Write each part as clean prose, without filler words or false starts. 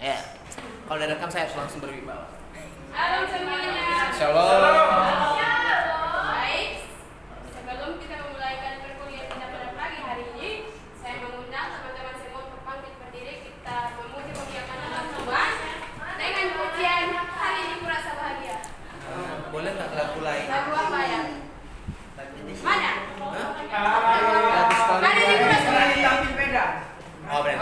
Ya. Kalau udah rekam saya harus langsung berwibawa. Halo semuanya. Shalom. Baik. Sebelum kita memulaikan perkuliahan kita pada pagi hari ini, saya mengundang teman-teman semua untuk bangkit berdiri. Kita memuji memuliakan nama Tuhan dengan pujian hari ini kurasa bahagia. Boleh nggak lagu lain? Lagu apa ya? Mana? Lagu sekali. Hari ini kurasa bahagia. Tampil beda. Oh, berarti.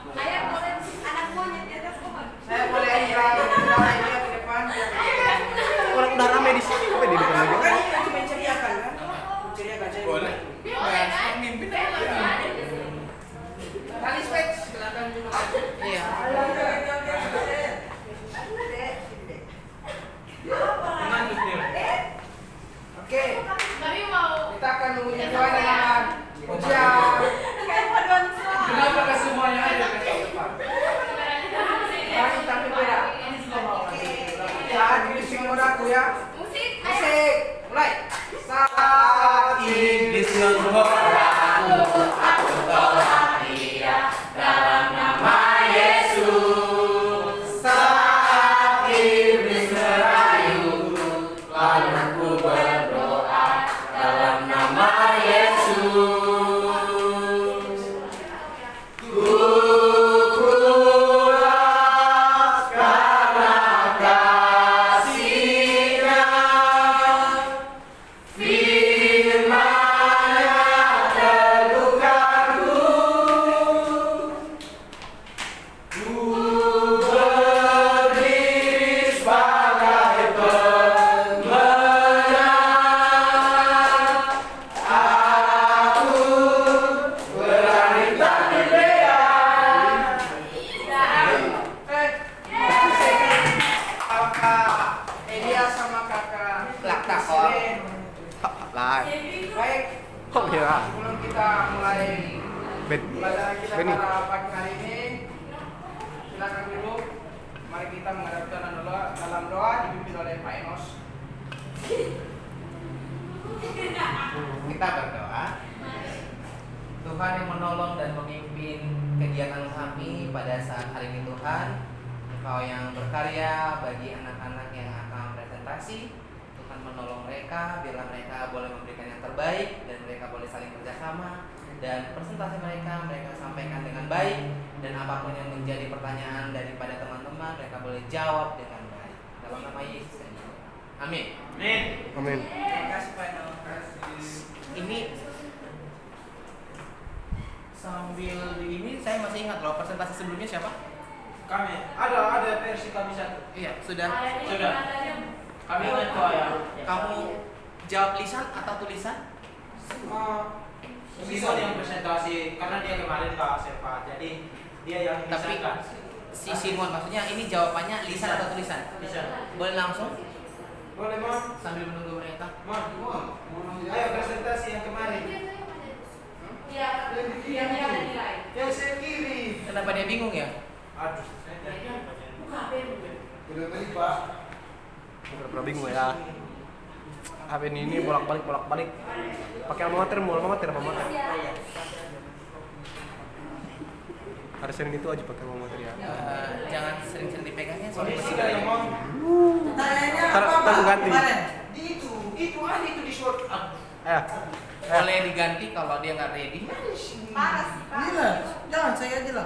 Ayah boleh anak monyet di atas pohon. Saya boleh ajak dia ke depan. Orang udah ramai di sini, kok di depan lagi? Kan ini cuma menceriakan kan? Menceriakan saya. Boleh. Boleh kan? Mimpin Saya aja. Kali switch silakan juga. Iya. Oke, Tapi mau kita akan memuji Tuhan dengan pujian. Kenapa ke semuanya ada ke depan? Kami tampil beda. Saat ini semua aku ya. musik. Musik, mulai. Saat Iblis menggodaku, aku tolak dia dalam nama Yesus. Saat iblis merayuku, lalu ku berdoa dalam nama Yesus. Kukulas karena kasih-Nya. Firman-Nya teguhkanku. Ku berdiri sebagai pemenang. Aku berani tampil beda. Kakak Elia sama kakak Lakta, Siren. Lah, Baik, kok kira? sebelum kita mulai Ben, pelajaran kita Benny. pada pagi hari ini, silakan duduk. Mari kita menghadap Tuhan dalam doa dipimpin oleh Pak Enos. Kita berdoa. Tuhan yang menolong dan memimpin kegiatan kami pada saat hari ini Tuhan, Engkau yang berkarya bagi anak-anak yang akan presentasi. Tuhan menolong mereka, biarlah mereka boleh memberikan yang terbaik dan mereka boleh saling kerjasama, dan presentasi mereka sampaikan dengan baik, dan apapun yang menjadi pertanyaan daripada teman-teman mereka boleh jawab dengan baik. Dalam nama Yesus kami berdoa. Amin. Amin. Terima kasih Pak Enos. Ini sambil di ini saya masih ingat loh presentasi sebelumnya siapa? Kami ada versi kami satu. Iya, sudah. Sudah. Kami ingat kok ya. Kamu jawab lisan atau tulisan? Simon yang presentasi karena dia kemarin Pak Sepa, jadi dia yang Tapi lisankan. si Simon maksudnya ini jawabannya lisan atau tulisan? Lisan. Boleh langsung Boleh Mam? sambil menunggu mereka. Mam. Ayo presentasi yang kemarin. Ya, yang ada nilai. Yang saya kiri. Kenapa dia bingung ya? Aduh, saya tanya. Udah beli Pak. Udah pernah bingung ya. HP ini bolak-balik. Pakai alma mater. Harus sering itu aja pakai alma mater ya. Jangan sering-sering dipegangnya Kondisi masih dari garing. Mam. Tanyanya Ntar aku ganti. Di itu di short. Boleh diganti kalau dia nggak ready. Gila, jangan saya aja lah.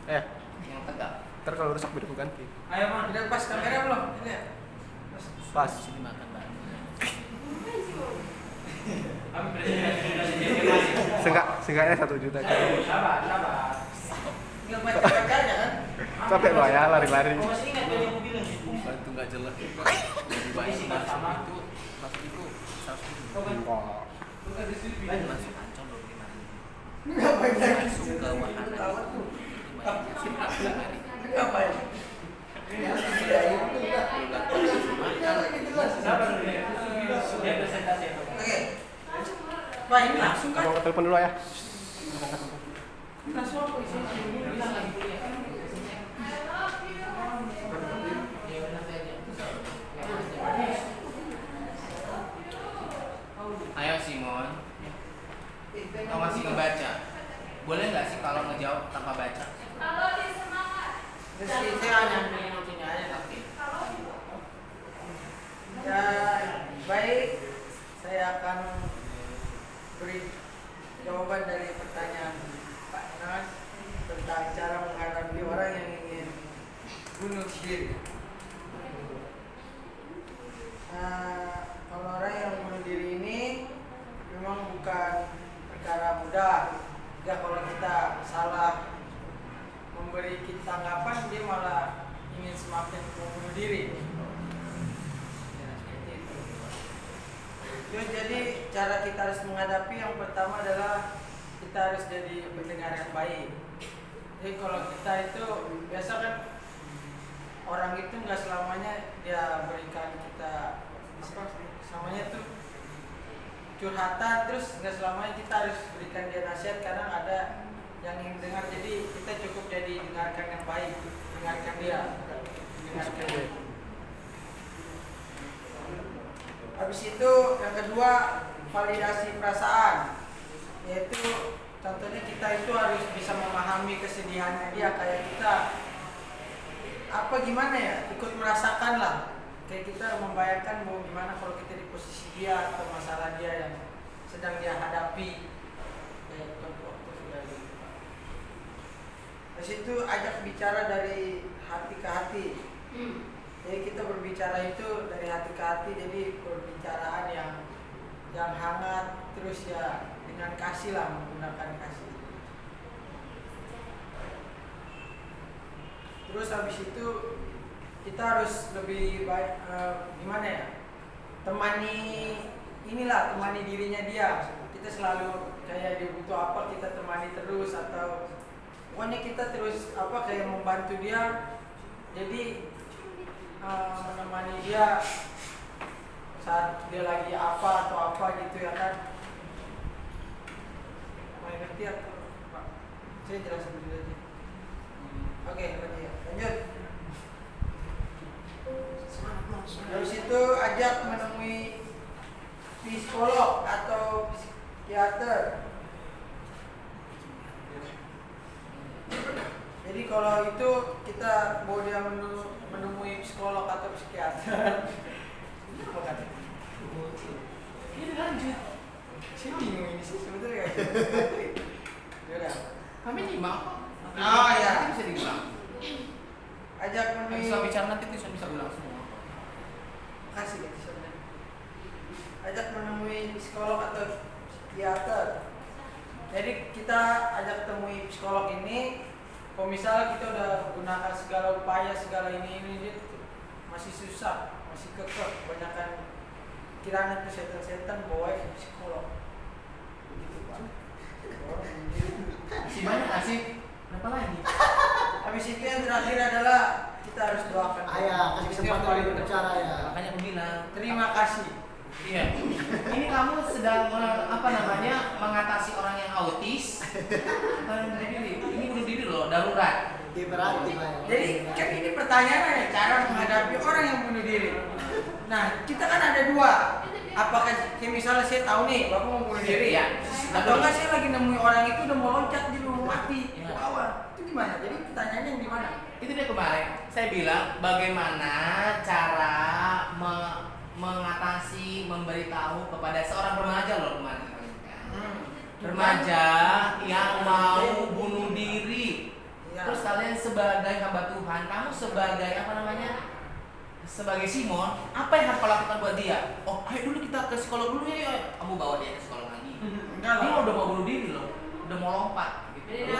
Yang tegak. Ntar kalau rusak biar aku ganti. Ayo Mam, udah pas kamera belum? Ini. Pas. Sini makan Mbak. Kami presentasi Seenggaknya 1 juta. Sabar. Enggak baca aja kan? Capek lo ya lari-lari. Kau masih ingat tadi aku bilang? Itu nggak jelas. Kondisi nggak sama. Maksudku 100.000. Enggak. Masuk ancol 25.000. Enggak baca. Masuk ke wahana. Ngapain? Sabar dulu ya. Dia presentasi. Oke. Pak ini langsung kan? Mau telepon dulu ya. Langsung apa isinya? Ayo Simon, kau masih ngebaca? Boleh nggak sih kalau ngejawab tanpa baca? Kalau di semangat. Terus saya hanya minutinya aja. Oke. Ya, baik. Saya akan beri jawaban dari pertanyaan Pak Nas tentang cara menghadapi orang yang ingin bunuh diri. Kalau orang yang bunuh diri ini memang bukan perkara mudah. Ya, kalau kita salah memberi tanggapan, dia malah ingin semakin membunuh diri. Ya, seperti itu. Ya, jadi cara kita harus menghadapi yang pertama adalah kita harus jadi pendengar yang baik. Jadi kalau kita itu biasa kan orang itu nggak selamanya dia berikan kita apa selamanya tuh curhatan, terus nggak selamanya kita harus berikan dia nasihat. Kadang ada yang ingin dengar, jadi kita cukup jadi dengarkan yang baik, dengarkan dia, dengarkan dia. Habis itu yang kedua, validasi perasaan, yaitu contohnya kita itu harus bisa memahami kesedihannya dia, kayak kita apa gimana ya, ikut merasakan lah, kayak kita membayangkan bahwa gimana kalau kita di posisi dia atau masalah dia yang sedang dia hadapi. Kayak contoh waktu sudah gitu. Di situ ajak bicara dari hati ke hati. Jadi kita berbicara itu dari hati ke hati, jadi perbicaraan yang hangat, terus ya dengan kasih lah, menggunakan kasih. Terus habis itu kita harus lebih baik gimana ya, temani dirinya dia. Kita selalu kayak dia butuh apa kita temani terus, atau pokoknya kita terus apa kayak membantu dia. Jadi menemani dia saat dia lagi apa atau apa gitu ya kan. Mau ngerti atau Pak? Saya jelasin dulu aja. Oke, lanjut. Dari situ ajak menemui psikolog atau psikiater. Jadi kalau itu kita bawa dia menemui psikolog atau psikiater. Apa kata? Ini lanjut. Saya bingung ini sih sebenarnya. Udah. Kami nyimak. Oh ya. Bisa diulang. Ajak menemui. Bisa bicara nanti bisa ulang semua. Kasih ya sebenarnya. Ajak menemui psikolog atau psikiater. Jadi kita ajak temui psikolog ini. Kalau misalnya kita udah gunakan segala upaya, segala ini dia masih susah, masih kekeh, kebanyakan kiranya itu setan-setan bawa ke psikolog. Begitu Pak. Masih banyak kasih. Kenapa lagi? Habis itu yang terakhir adalah kita harus doakan. Ayah, kasih kesempatan dia berbicara ya. Makanya aku bilang Terima kasih. iya. Ini kamu sedang mengatasi orang yang autis. Bunuh diri. Ini bunuh diri loh, darurat. Hiperaktif ayah. Jadi kan ini pertanyaannya cara menghadapi orang yang bunuh diri. Nah, kita kan ada dua. Apakah kayak misalnya saya tahu nih bapak mau bunuh diri Iya. atau enggak saya lagi nemuin orang itu udah mau loncat dia mau mati Iya. ke bawah. Itu gimana? Jadi pertanyaannya yang gimana? Itu dia kemarin. Saya bilang bagaimana cara mengatasi, memberitahu kepada seorang remaja loh kemarin. Remaja yang mau bunuh diri. Iya. Terus kalian sebagai hamba Tuhan, kamu sebagai sebagai Simon, apa yang harus kau lakukan buat dia? Oh, ayo dulu kita ke psikolog dulu ya. Kamu bawa dia ke psikolog lagi. Enggak Dia lah. udah mau bunuh diri loh, udah mau lompat. Gitu. Iya,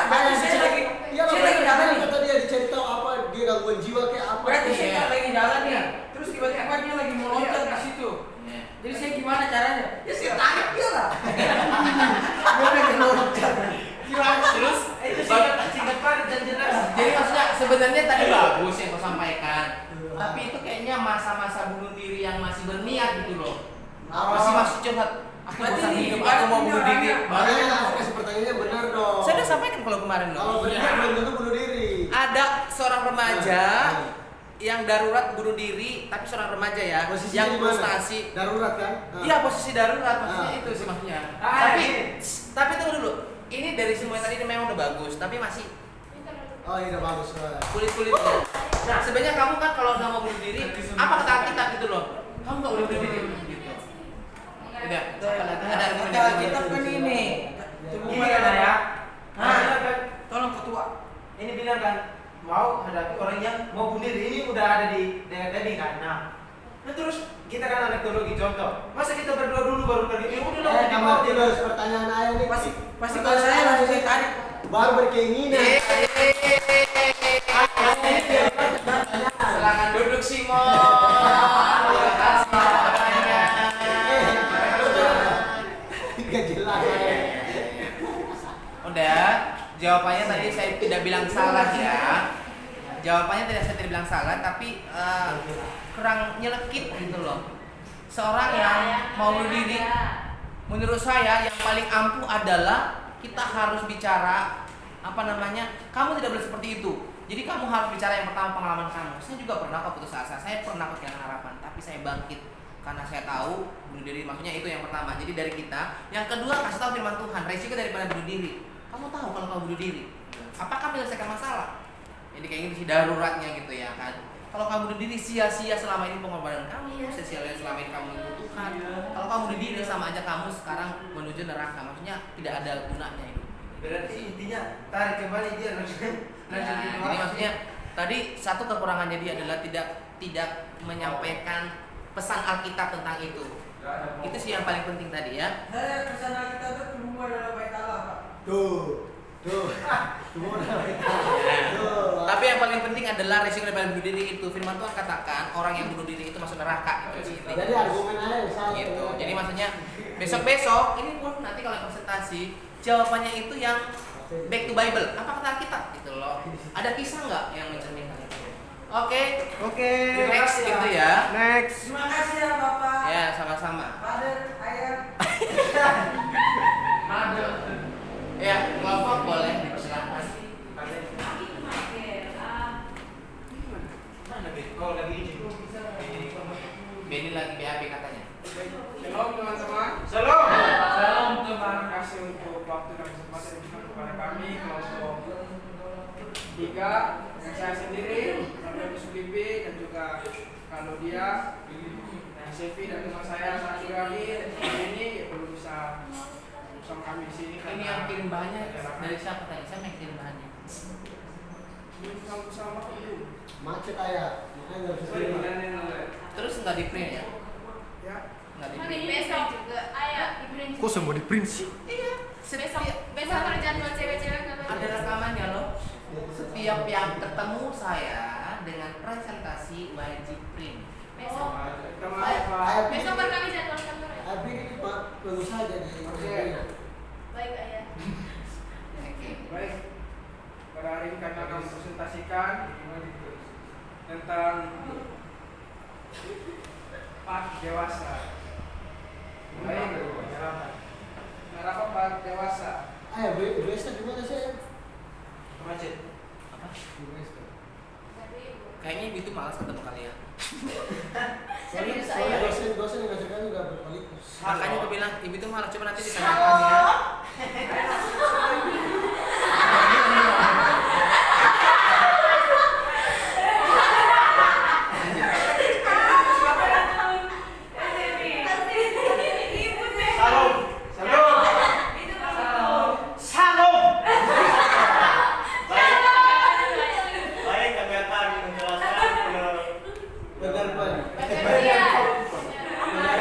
Berarti saya lagi Iya, saya lagi jalan nih. kata dia dicari tahu apa dia gangguan jiwa kayak apa. Berarti Iya. saya lagi jalan nih. Terus tiba-tiba dia lagi mau loncat di situ. Iya. Jadi saya gimana caranya? Ya saya tangkap dia lah. Dia lagi loncat. Terus Itu singkat padat dan jelas. jadi maksudnya sebenarnya tadi bagus yang kau sampaikan, tapi itu kayaknya masa-masa bunuh diri yang masih berniat gitu loh. Masih masuk curhat. Aku Berarti bosan ini hidup, ibarat aku mau ini bunuh diri. orangnya. Baru Makanya kasih pertanyaannya benar dong. saya udah sampaikan kalau kemarin loh. Kalau benar belum tentu bunuh diri. Ada seorang remaja yang darurat bunuh diri, tapi seorang remaja ya, Posisinya yang di mana? frustasi. Darurat kan? Iya posisi darurat maksudnya Ah. itu sih maksudnya. Ah, Tapi iya. tapi tunggu dulu. ini dari semua tadi memang udah bagus, tapi masih Oh ini udah bagus soalnya. kulit-kulitnya. Nah, sebenarnya kamu kan kalau udah mau bunuh diri, apa kata kita gitu loh? Kamu nggak boleh bunuh diri gitu. Udah, ada Kita kita kan ini. Tunggu mana ya? Tolong ketua. Ini bilang kan mau hadapi orang yang mau bunuh diri, ini udah ada di dengan tadi kan. Nah terus kita kan ada teknologi contoh. Masa kita berdoa dulu baru pergi? Ya udah lah. Kamu terus pertanyaan ayah nih. Pasti kalau saya langsung saya tarik. Baru berkeinginan. Silakan duduk Simon. Terima kasih banyak. Gak jelas. Udah, jawabannya tadi saya tidak bilang salah ya. Jawabannya saya tidak bilang salah, tapi kurang nyelekit gitu loh. Seorang yang mau bunuh diri, menurut saya yang paling ampuh adalah kita harus bicara kamu tidak boleh seperti itu. Jadi kamu harus bicara yang pertama pengalaman kamu. Saya juga pernah kok putus asa, saya pernah kehilangan harapan, tapi saya bangkit karena saya tahu bunuh diri, maksudnya itu yang pertama. Jadi dari kita. Yang kedua, kasih tahu firman Tuhan, resiko daripada bunuh diri. Kamu tahu kalau kamu bunuh diri, apakah menyelesaikan masalah? Jadi kayak gitu sih daruratnya gitu ya kan. Kalau kamu bunuh diri, sia-sia selama ini pengorbanan kamu, sia-sia selama ini kamu membutuhkan. Kalau kamu bunuh diri, sama aja kamu sekarang menuju neraka. Maksudnya tidak ada gunanya itu. Berarti intinya tarik kembali dia langsung. Nah, jadi maksudnya tadi satu kekurangannya dia adalah tidak menyampaikan pesan Alkitab tentang itu. Itu sih yang paling penting tadi ya. Saya kesana kita tuh semua adalah bait Allah, Pak. Tuh. Semua udah baik. Tuh. Tapi yang paling penting adalah resiko daripada bunuh diri itu. Firman Tuhan katakan orang yang bunuh diri itu masuk neraka gitu sih. Jadi argumen ayah yang salah. Gitu. Jadi maksudnya besok ini pun nanti kalau presentasi jawabannya itu yang back to Bible. Apa kata Alkitab gitu loh. Ada kisah nggak yang mencerminkan itu? Oke. Next gitu ya. Next. Terima kasih ya Bapak. Ya, sama-sama. Father, ayah. Ya, kelompok boleh dipersilakan. Oh lagi ini. Benny lagi BAB katanya. Shalom teman-teman. Salam. Salam terima kasih untuk waktu dan kesempatan yang diberikan kepada kami kelompok 3 yang saya sendiri, Saudara Sulibi dan juga kalau dia, Sevi dan teman saya satu lagi ini belum bisa bersama kami di sini. Ini yang kirim bahannya dari siapa tadi? Siapa yang kirim bahannya? Bersama itu. Macet ayah. Makanya nggak bisa terima. Terus nggak di print ya? Ya. Nggak di Hari print. besok juga, ayo di print. Kok semua di print sih? Iya. Besok kerjaan buat cewek-cewek nggak Ada rekamannya loh. Setiap yang ketemu saya dengan presentasi wajib print. Besok. Ayah Besok kan kami jadwalkan dulu ya. Abi ini pengusaha jadi. Baik ayah. Oke. Baik. Pada hari ini kami akan mempresentasikan tentang Pak Dewasa. Baik. Kenapa Pak Dewasa? Ayah biasa gimana sih? Macet. Apa? Biasa. Kayaknya ibu itu malas ketemu kalian. Serius Soalnya ayah. dosen yang ngajarkan juga berkualitas. Makanya aku bilang ibu itu malas, coba nanti ditanyakan ya. Salam. Baik, kami akan menjelaskan Benar Pak.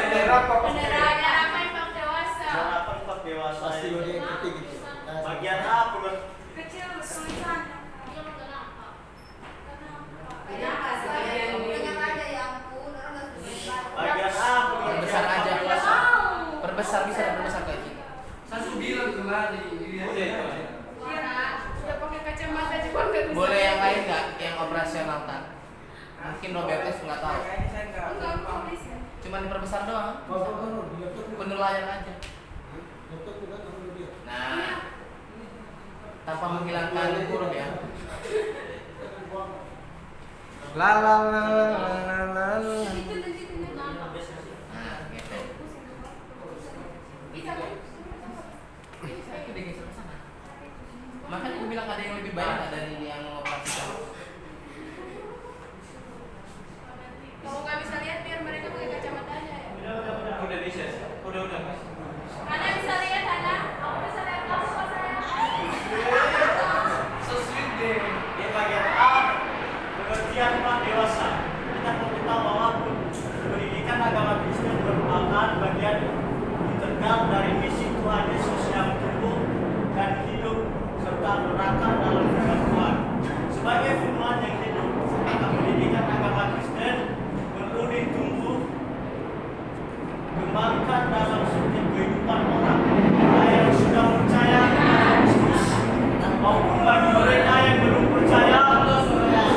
Penerapan Pak Dewasa. penerapan Pak Dewasa. Pasti lo dia ngerti gitu. Bagian A pengertian. Kecil tulisan. Bagian A Perbesar aja. pengertian. Perbesar bisa perbesar kayak gini. Sudah pakai kacamata juga nggak bisa. Boleh yang lain nggak yang operasional kan? Mungkin Robertus nggak tahu. Kayaknya saya enggak. Enggak bisa. Cuma diperbesar doang. Bapak di laptop Penuh layar aja. laptop juga taruh dia. Nah, tanpa menghilangkan huruf ya. La la la la la la. Nah, gitu. Bisa kan? Saya udah geser ke sana. bilang ada yang lebih baik nggak dari yang mengoperasikan? Kalau nggak bisa lihat biar mereka pakai kacamata aja ya. Udah bisa. Udah. Hana bisa lihat Hana? Aku bisa lihat kamu kok sayang. So sweet deh. Di bagian A, pengertian Pak dewasa. Kita perlu tahu bahwa pendidikan agama Kristen merupakan bagian integral dari misi Tuhan Yesus yang tumbuh dan hidup serta berakar dalam firman Tuhan. Sebagai firman yang hidup, maka pendidikan agama Kristen perlu ditumbuh kembangkan dalam setiap kehidupan orang yang sudah percaya kepada Kristus maupun bagi mereka yang belum percaya,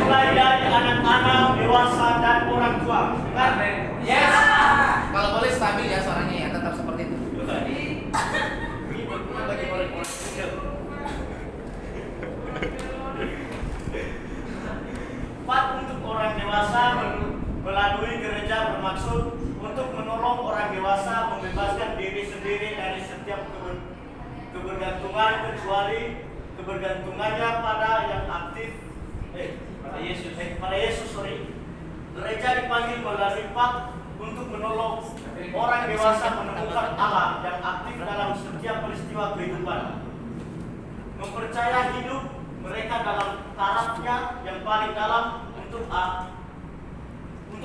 mulai dari anak-anak, dewasa dan orang tua. Kan? Yes. Kalau boleh stabil ya suaranya ya, tetap seperti itu. Ini berguna bagi orang-orang kecil. 4. Untuk orang dewasa melalui gereja bermaksud untuk menolong orang dewasa membebaskan diri sendiri dari setiap kebergantungan kecuali kebergantungannya pada yang aktif pada Yesus. Gereja dipanggil melalui Pak untuk menolong orang dewasa menemukan Allah yang aktif dalam setiap peristiwa kehidupan. Mempercaya hidup mereka dalam tarafnya yang paling dalam untuk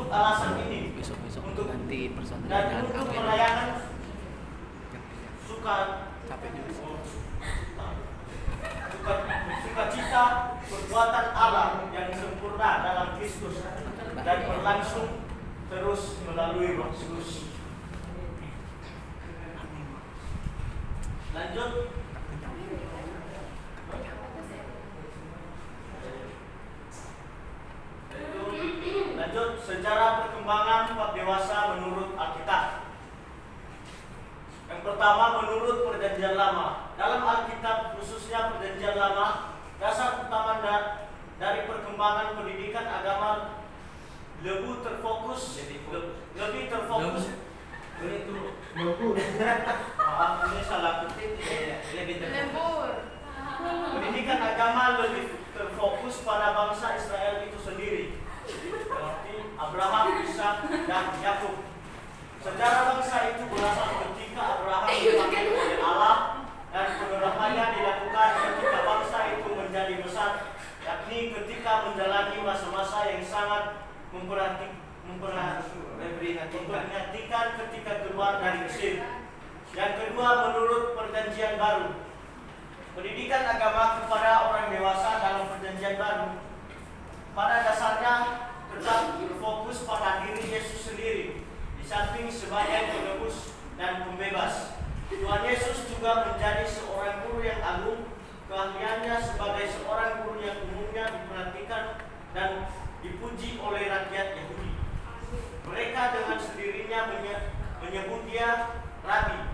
alasan ini. Besok Untuk ganti personil dan dengan untuk Awen. melayakan sukacita perbuatan Allah yang sempurna dalam Kristus dan berlangsung terus melalui waktu. Lanjut. Lanjut, sejarah perkembangan bab dewasa menurut Alkitab. Yang pertama, menurut Perjanjian Lama. Dalam Alkitab, khususnya Perjanjian Lama, dasar utama dari perkembangan pendidikan agama lebih terfokus. Maaf, ini salah ketik. Lembur. Pendidikan agama lebih terfokus pada bangsa Israel itu sendiri, seperti Abraham, Ishak, dan Yakub. Sejarah bangsa itu berasal ketika Abraham dipanggil oleh Allah dan penerapannya dilakukan ketika bangsa itu menjadi besar, yakni ketika menjalani masa-masa yang sangat memperhatikan ketika keluar dari Mesir. Yang kedua, menurut Perjanjian Baru. Pendidikan agama kepada orang dewasa dalam Perjanjian Baru pada dasarnya tetap berfokus pada diri Yesus sendiri, di samping sebagai penebus dan pembebas. Tuhan Yesus juga menjadi seorang guru yang agung. Keahliannya sebagai seorang guru yang umumnya diperhatikan dan dipuji oleh rakyat Yahudi. Mereka dengan sendirinya menyebut dia Rabi.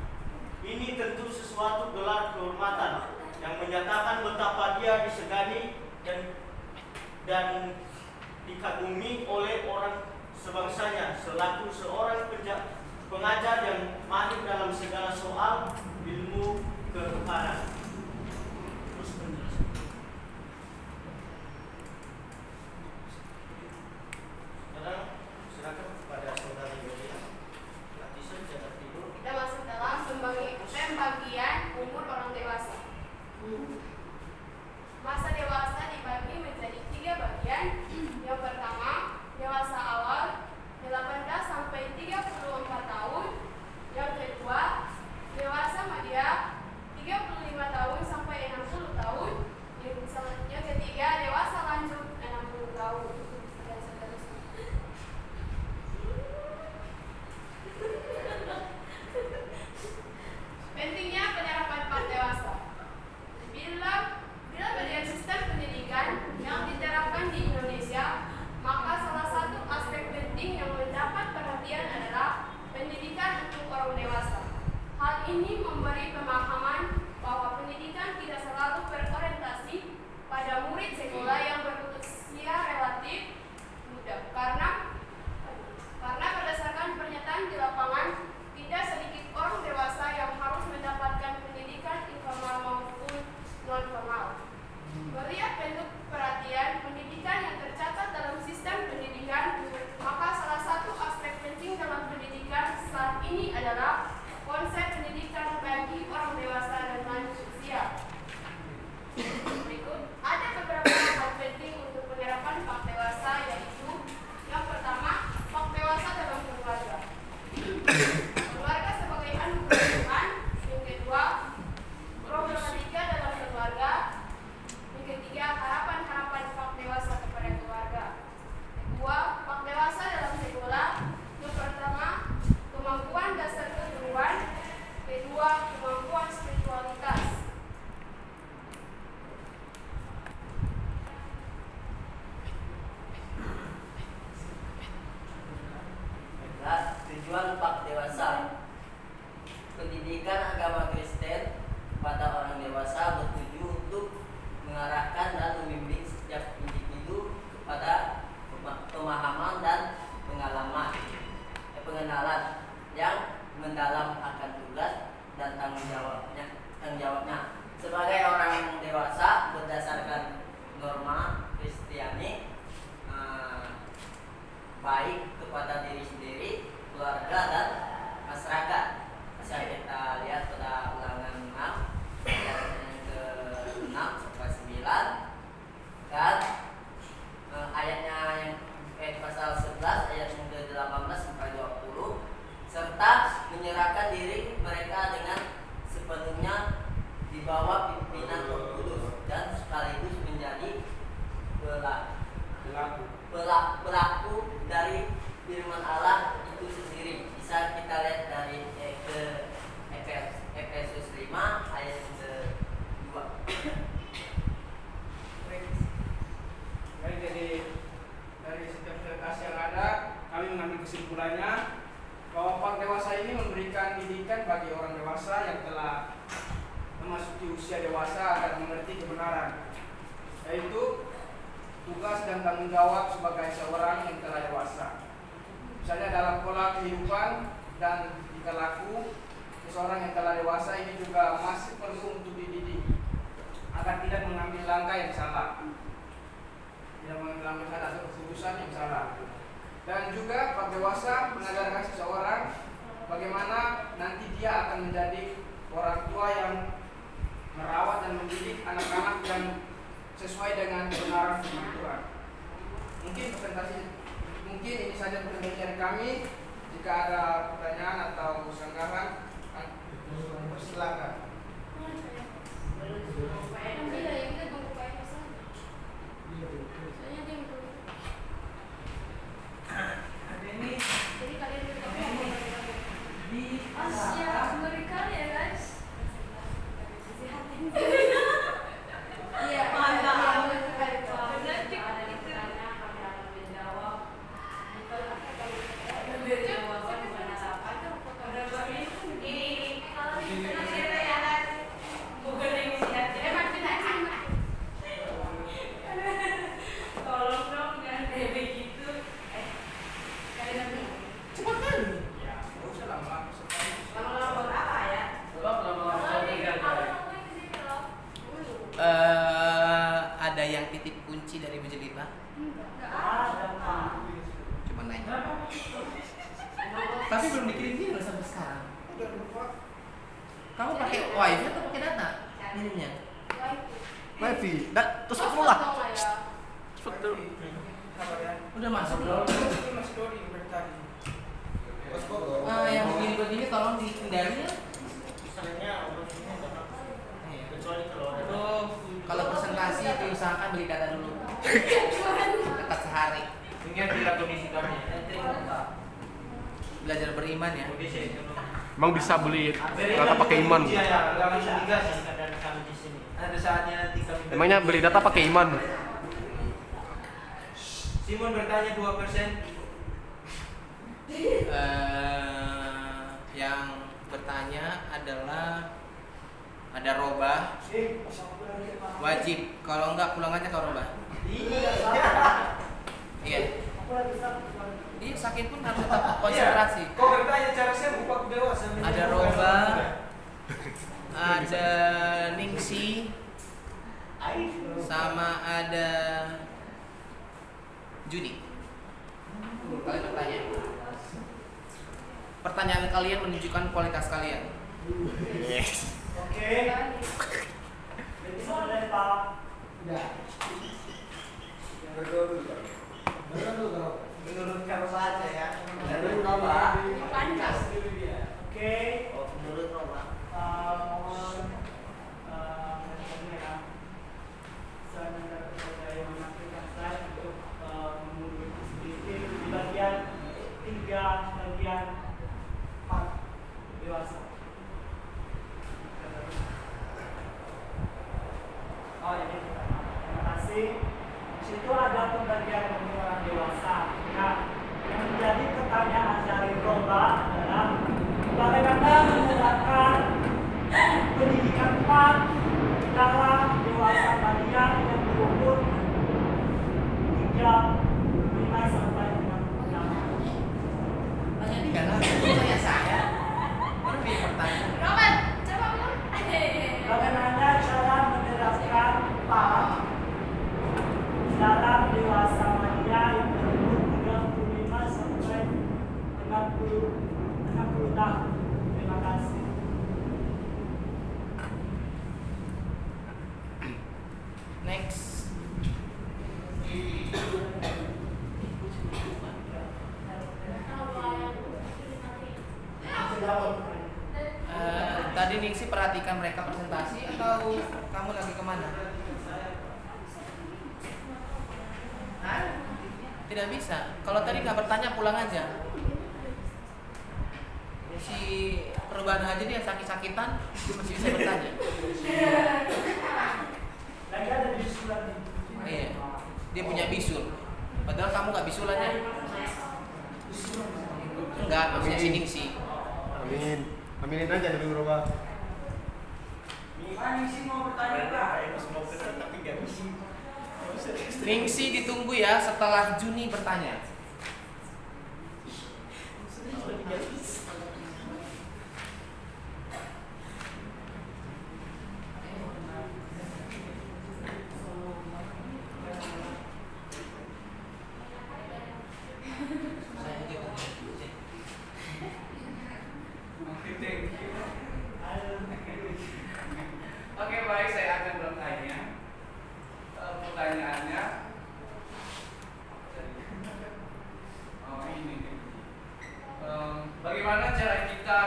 Ini tentu sesuatu gelar kehormatan yang menyatakan betapa dia disegani dan dikagumi oleh orang sebangsanya selaku seorang pengajar yang mahir dalam segala soal ilmu ketuhanan. Terus penjelasan. Sekarang silakan kepada saudari Yodia. Nanti saja tidur. Kita masuk dalam pembagian umur orang dewasa. Masa dewasa dibagi menjadi 3 bagian. Yang pertama, dewasa awal 18 sampai 34 tahun. Yang kedua, dewasa media 35 pimpinan Roh Kudus dan sekaligus menjadi pelaku dari firman Allah itu sendiri. Bisa kita lihat dari Efesus 5 ayat ke-2. Baik, jadi dari setiap presentasi yang ada, kami mengambil kesimpulannya bahwa para dewasa ini memberikan didikan bagi orang dewasa yang telah memasuki usia dewasa agar mengerti kebenaran, yaitu tugas dan tanggung jawab sebagai seorang yang telah dewasa. Misalnya dalam pola kehidupan dan tingkah laku, seseorang yang telah dewasa ini juga masih perlu untuk dididik agar tidak mengambil langkah yang salah, tidak mengambil langkah salah atau keputusan yang salah. Dan juga para dewasa mengajarkan seseorang bagaimana nanti dia akan menjadi orang tua yang merawat dan mendidik anak-anak yang sesuai dengan kebenaran firman Tuhan. Mungkin ini saja presentasi dari kami. Jika ada pertanyaan atau sanggahan, silakan. Jadi kalian di Asia mereka ya guys. Iya, tolong dong jangan kayak begitu. Kalian Cepat kali. Ya, nggak usah lama-lama. lama-lama berapa ya? Ada yang titip kunci dari Bu Jelita? Cuma nanya. Tapi belum dikirim sampai sekarang. Kamu pakai wifi atau pakai data? Minumnya. Wifi. Terus ketemu lah. Cepet dulu. Udah masuk Ini belum? masih Dodi yang tadi. Yang begini-begini tolong dihindari ya. Misalnya umumnya kecuali kalau ada Tuh, kalau presentasi itu usahakan beli data dulu. Tetap sehari. Ingat tidak kondisi kami. Belajar beriman ya. Kondisi. Emang bisa beli data pakai iman? Iya, ya, kami mitigasi. keadaan kami di sini. Ada saatnya nanti kami. Emangnya beli data pakai iman? Simon bertanya 2%. Yang bertanya adalah ada robah wajib, kalau enggak pulang aja ke robah. Iya. Iya, sakit pun harus tetap konsentrasi. Kau bertanya cara saya buka dewasa. Ada robah, ada ningsi, sama ada Juni. Kalian bertanya. Pertanyaan kalian menunjukkan kualitas kalian. Oke. Jadi sebenarnya Pak. Menurut kamu saja ya. Menurut Roba. Oke. Oh, menurut Roba. Mohon ya. Saya mendapat saya memastikan saya untuk mengunduh sedikit di bagian 3 bagian 4 dewasa. Oh ini terima kasih. Di situ ada pembagian untuk orang dewasa. Nah, yang menjadi pertanyaan dari Roba adalah bagaimana menerapkan pendidikan 4 dalam dewasa bagian yang berumur 35 sampai 66. Tanya dia lah, tanya saya. Mana dia pertanyaan? Robert, coba ulang. Bagaimana cara menerapkan PAM dalam dewasa bagian yang berumur 35 sampai 60 tahun? Terima kasih. Next. Tadi Ningsi perhatikan mereka presentasi atau kamu kemana? Tidak bisa. Kalau tadi nggak bertanya pulang aja. Si perubahan haji dia sakit-sakitan masih bisa bertanya. Lagi ada bisul lagi. Iya. Dia punya bisul. Padahal kamu nggak bisulannya. Enggak, maksudnya si Ningsi. Amin. Aminin aja demi berubah. Ningsi mau bertanya Pak. Ningsi ditunggu ya setelah Juni bertanya. Oke, baik, saya akan bertanya. Pertanyaannya, ini. Bagaimana cara kita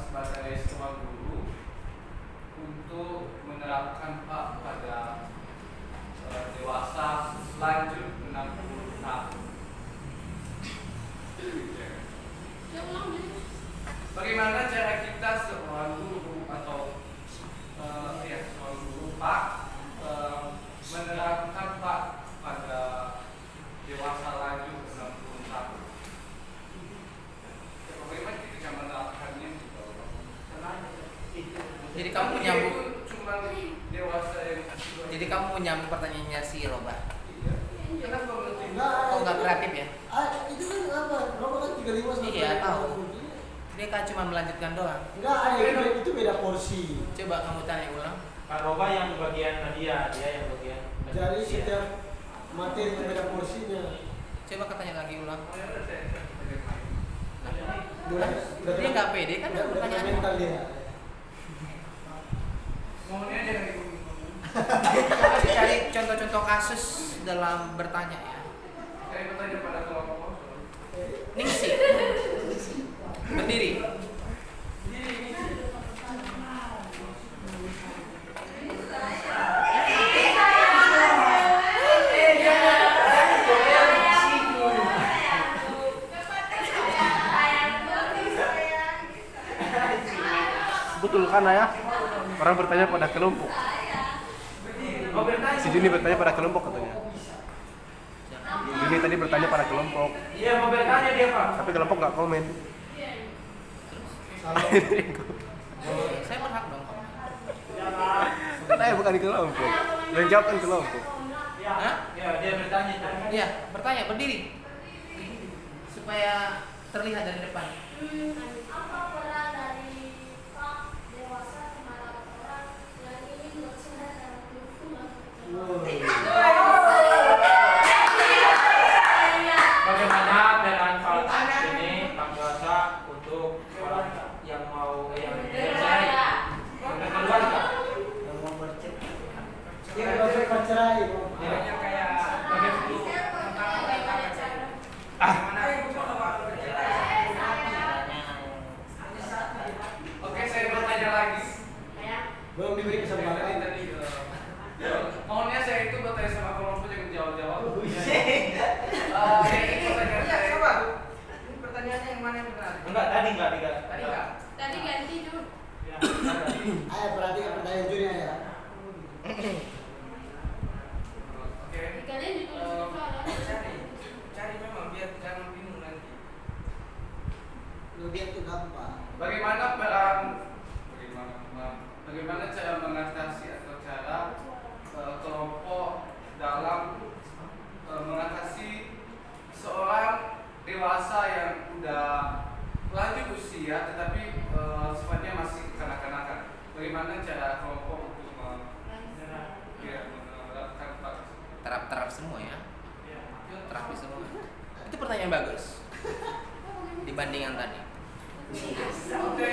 sebagai seorang guru untuk menerapkan Pak pada dewasa lanjut 60 tahun? Bagaimana cara kita seorang guru atau seorang guru Pak menerapkan Pak pada dewasa lanjut 60 tahun? Bagaimana kita menerapkannya? Jadi kamu menyambung. Cuma dewasa yang. Jadi kamu menyambung pertanyaannya si Roba. Kenapa berarti? Oh nggak kreatif ya? Itu kan apa? Berapa kan 35 sampai Iya, tahu. 40. Dia kan cuma melanjutkan doang. Enggak, itu beda porsi. Coba kamu tanya ulang. Pak Roba yang bagian hadiah, dia yang bagian. Jadi setiap materi yang beda porsinya. Coba katanya lagi ulang. Udah Dia nggak pede kan udah pertanyaannya. mental dia. Maunya jangan ikut. Coba dicari contoh-contoh kasus dalam bertanya ya. Saya bertanya pada kelompok. Ningsi. Berdiri. Betul kan ya? Orang bertanya pada kelompok. Oh, bertanya. Si Juni bertanya pada kelompok katanya. Juni tadi bertanya pada kelompok, Iya, mau bertanya dia, Pak. tapi kelompok nggak komen. Saya berhak dong. Kan saya bukan di kelompok. Yang jawab kan kelompok. Hah? Ya, dia bertanya. Iya, bertanya berdiri. Supaya terlihat dari depan. Apa peran dari Pak dewasa kepada orang yang ingin bersuara dalam lingkungan? Bagaimana peran Pak ini Pak Dewasa untuk orang yang mau yang bercerai? Untuk keluarga. Yang mau bercerai. Dia nggak usah bercerai. Hanya kayak Oke, saya bertanya lagi. Belum diberi kesempatan. Tadi maunya saya itu bertanya sama kelompok jangan jawab-jawab. Ini pertanyaan saya. Coba. Ini pertanyaannya yang mana yang benar? Enggak, tadi enggak. Tadi enggak? Tadi ganti dulu. Ya, Ayo perhatikan pertanyaan Juni ya. Oke. Kalian juga Cari memang biar jangan bingung nanti. Lebih itu gampang. Bagaimana cara mengatasi atau cara kelompok dalam mengatasi seorang dewasa yang udah lanjut usia tetapi sifatnya masih kanak-kanakan. Bagaimana cara kelompok untuk menerapkan Terap-terap semua ya. Terapi semua. Itu pertanyaan bagus. Dibanding yang tadi. Oke,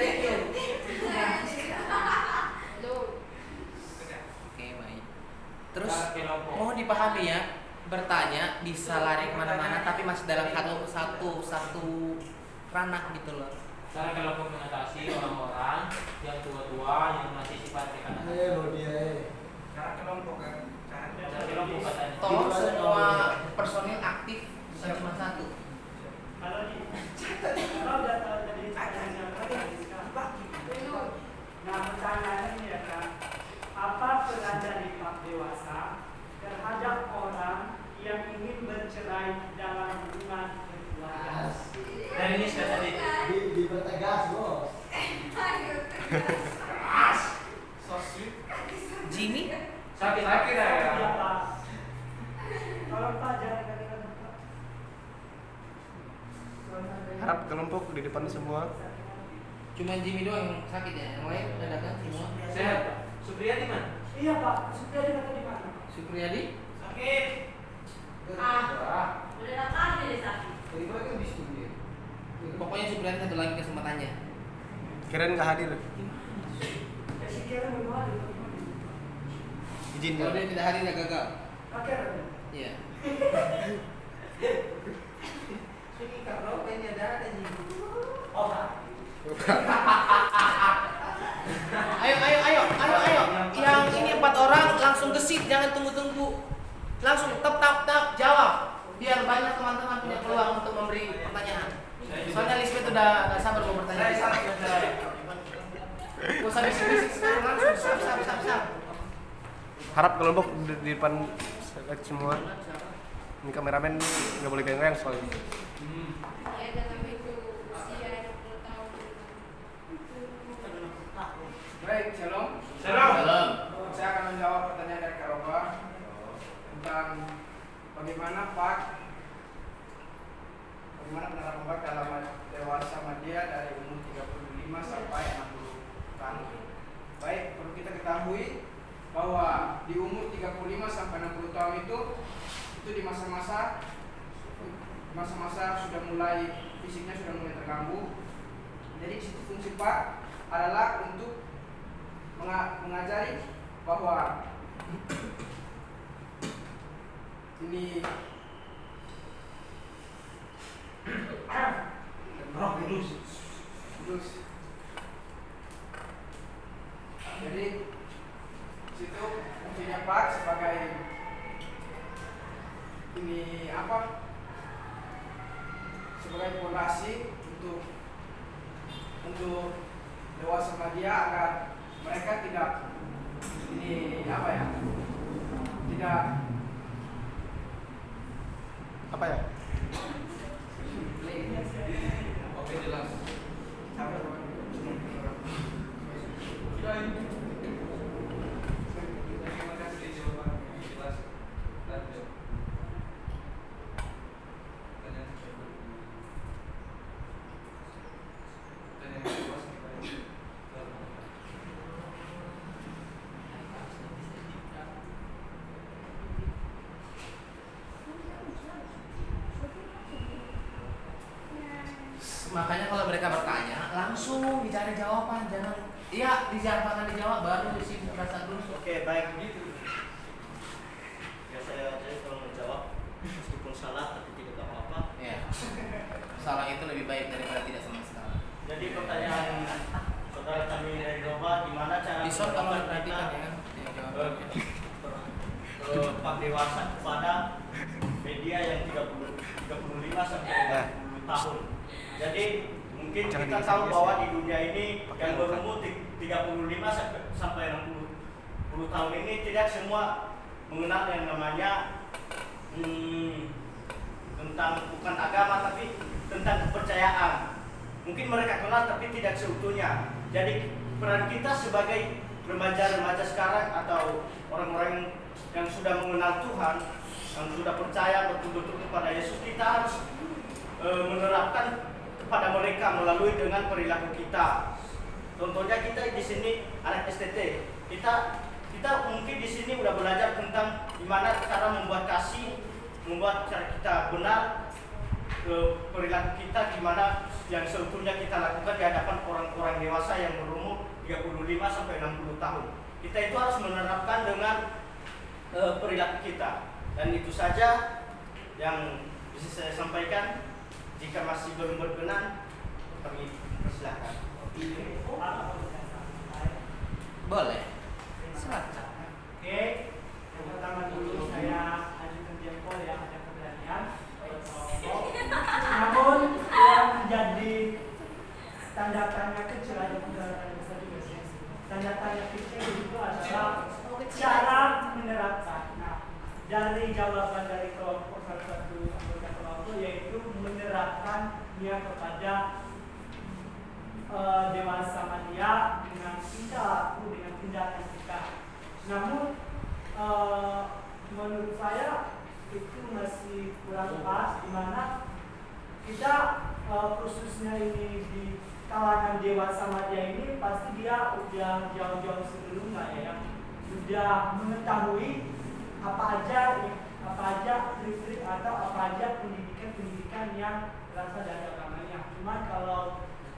baik. Terus mohon dipahami ya, bertanya bisa lari kemana-mana tapi masih dalam satu ranah gitu loh. Cara kelompok mengatasi orang-orang yang tua-tua yang masih sifatnya kanak-kanak. Cara kelompok kan. Cara kelompok katanya. Tolong semua personil aktif bukan cuma satu. Kalau di kalau data dari pertanyaan Belum. Nah, pertanyaannya ini ya kan, apa peran dari Pak Dewasa terhadap orang yang ingin bercerai dalam hubungan keluarga? Dan ini sudah tadi. Dipertegas, Bos. So sweet. Jimmy? Sakit ya. Iya, Pak. Tolong Pak, jangan katakan Pak. Harap kelompok di depan semua. Cuma Jimmy doang yang sakit ya, yang lain udah datang semua. Sehat, Pak. Supriyadi mana? Iya, Pak. Sudah dikata di mana? Supriyadi? Sakit. Udah datang jadi sakit. Pokoknya Supriyadi satu lagi kesempatannya. Kirain nggak hadir. Ya, si Kira belum ada. Izin Kalau ya. dia tidak hadir ya gagal. Oke, Raden. Iya. Sini kalau pengen ada nih. Oh, Pak. Ayo. Yang ini 4 orang langsung gesit, jangan tunggu-tunggu. Langsung tap jawab. Biar banyak teman-teman punya peluang untuk memberi pertanyaan. Soalnya Lisbeth udah nggak sabar mau bertanya. Gak usah bisik-bisik sekarang, langsung sap. Harap kelompok di depan semua. Ini kameramen nggak boleh goyang soalnya. Ya dalam itu usia 20 tahun. Baik, shalom. Dalam. Saya akan menjawab pertanyaan dari Kak Roba tentang bagaimana penerapan Pak dalam dewasa media dari umur 35 sampai 60 tahun. Baik, perlu kita ketahui bahwa di umur 35 sampai 60 tahun itu di masa-masa sudah mulai fisiknya sudah mulai terganggu. Jadi di situ fungsi Pak adalah untuk mengajari bahwa ini terus. Jadi situ fungsinya Pak sebagai ini sebagai fondasi untuk dewasa media agar mereka tidak Apa ya? Oke, jelas. Terima kasih jawaban yang jelas. Lanjut. Makanya kalau mereka bertanya, langsung dicari jawaban, jangan jangan dijawab baru sibuk rasa dulu. Oke, baik. Ya saya aja kalau menjawab meskipun salah tapi tidak apa-apa. Ya. Salah itu lebih baik daripada tidak sama sekali. Jadi pertanyaan saudara kami dari Roba, gimana cara Di soal kalau menetapkan perhatikan kita, ya kan. Dia jawab. Pak Dewasa kepada media yang 35 sampai 60 tahun. Jadi mungkin Jangan kita digeser-geser. tahu bahwa di dunia ini Pakai yang lokat. berumur 35 sampai 60 tahun ini tidak semua mengenal yang namanya tentang bukan agama tapi tentang kepercayaan. Mungkin mereka kenal tapi tidak seutuhnya. Jadi peran kita sebagai remaja-remaja sekarang atau orang-orang yang sudah mengenal Tuhan, yang sudah percaya betul-betul kepada Yesus, kita harus menerapkan kepada mereka melalui dengan perilaku kita. Contohnya kita di sini anak STT, kita mungkin di sini udah belajar tentang gimana cara membuat kasih, membuat cara kita benar, perilaku kita gimana yang seutuhnya kita lakukan di hadapan orang-orang dewasa yang berumur 35 sampai 60 tahun. Kita itu harus menerapkan dengan perilaku kita. Dan itu saja yang bisa saya sampaikan. Jika masih belum berkenan, kami Silakan. Boleh. Silakan. Oke, yang pertama dulu saya ajukan jempol ya, ada keberanian. Namun yang menjadi tanda tanya kecil ada tanda besar juga sih. Tanda tanya kecil itu adalah cara menerapkan. Nah, dari jawaban dari kelompok salah satu anggota kelompok yaitu menerapkannya kepada dewasa manusia dengan tingkah laku, dengan tindakan kita. Namun menurut saya itu masih kurang pas, di mana kita khususnya ini di kalangan dewasa media ini pasti dia udah jauh-jauh sebelumnya ya, sudah mengetahui apa aja trik-trik atau apa aja pendidikan yang berasal dari agamanya. Cuma kalau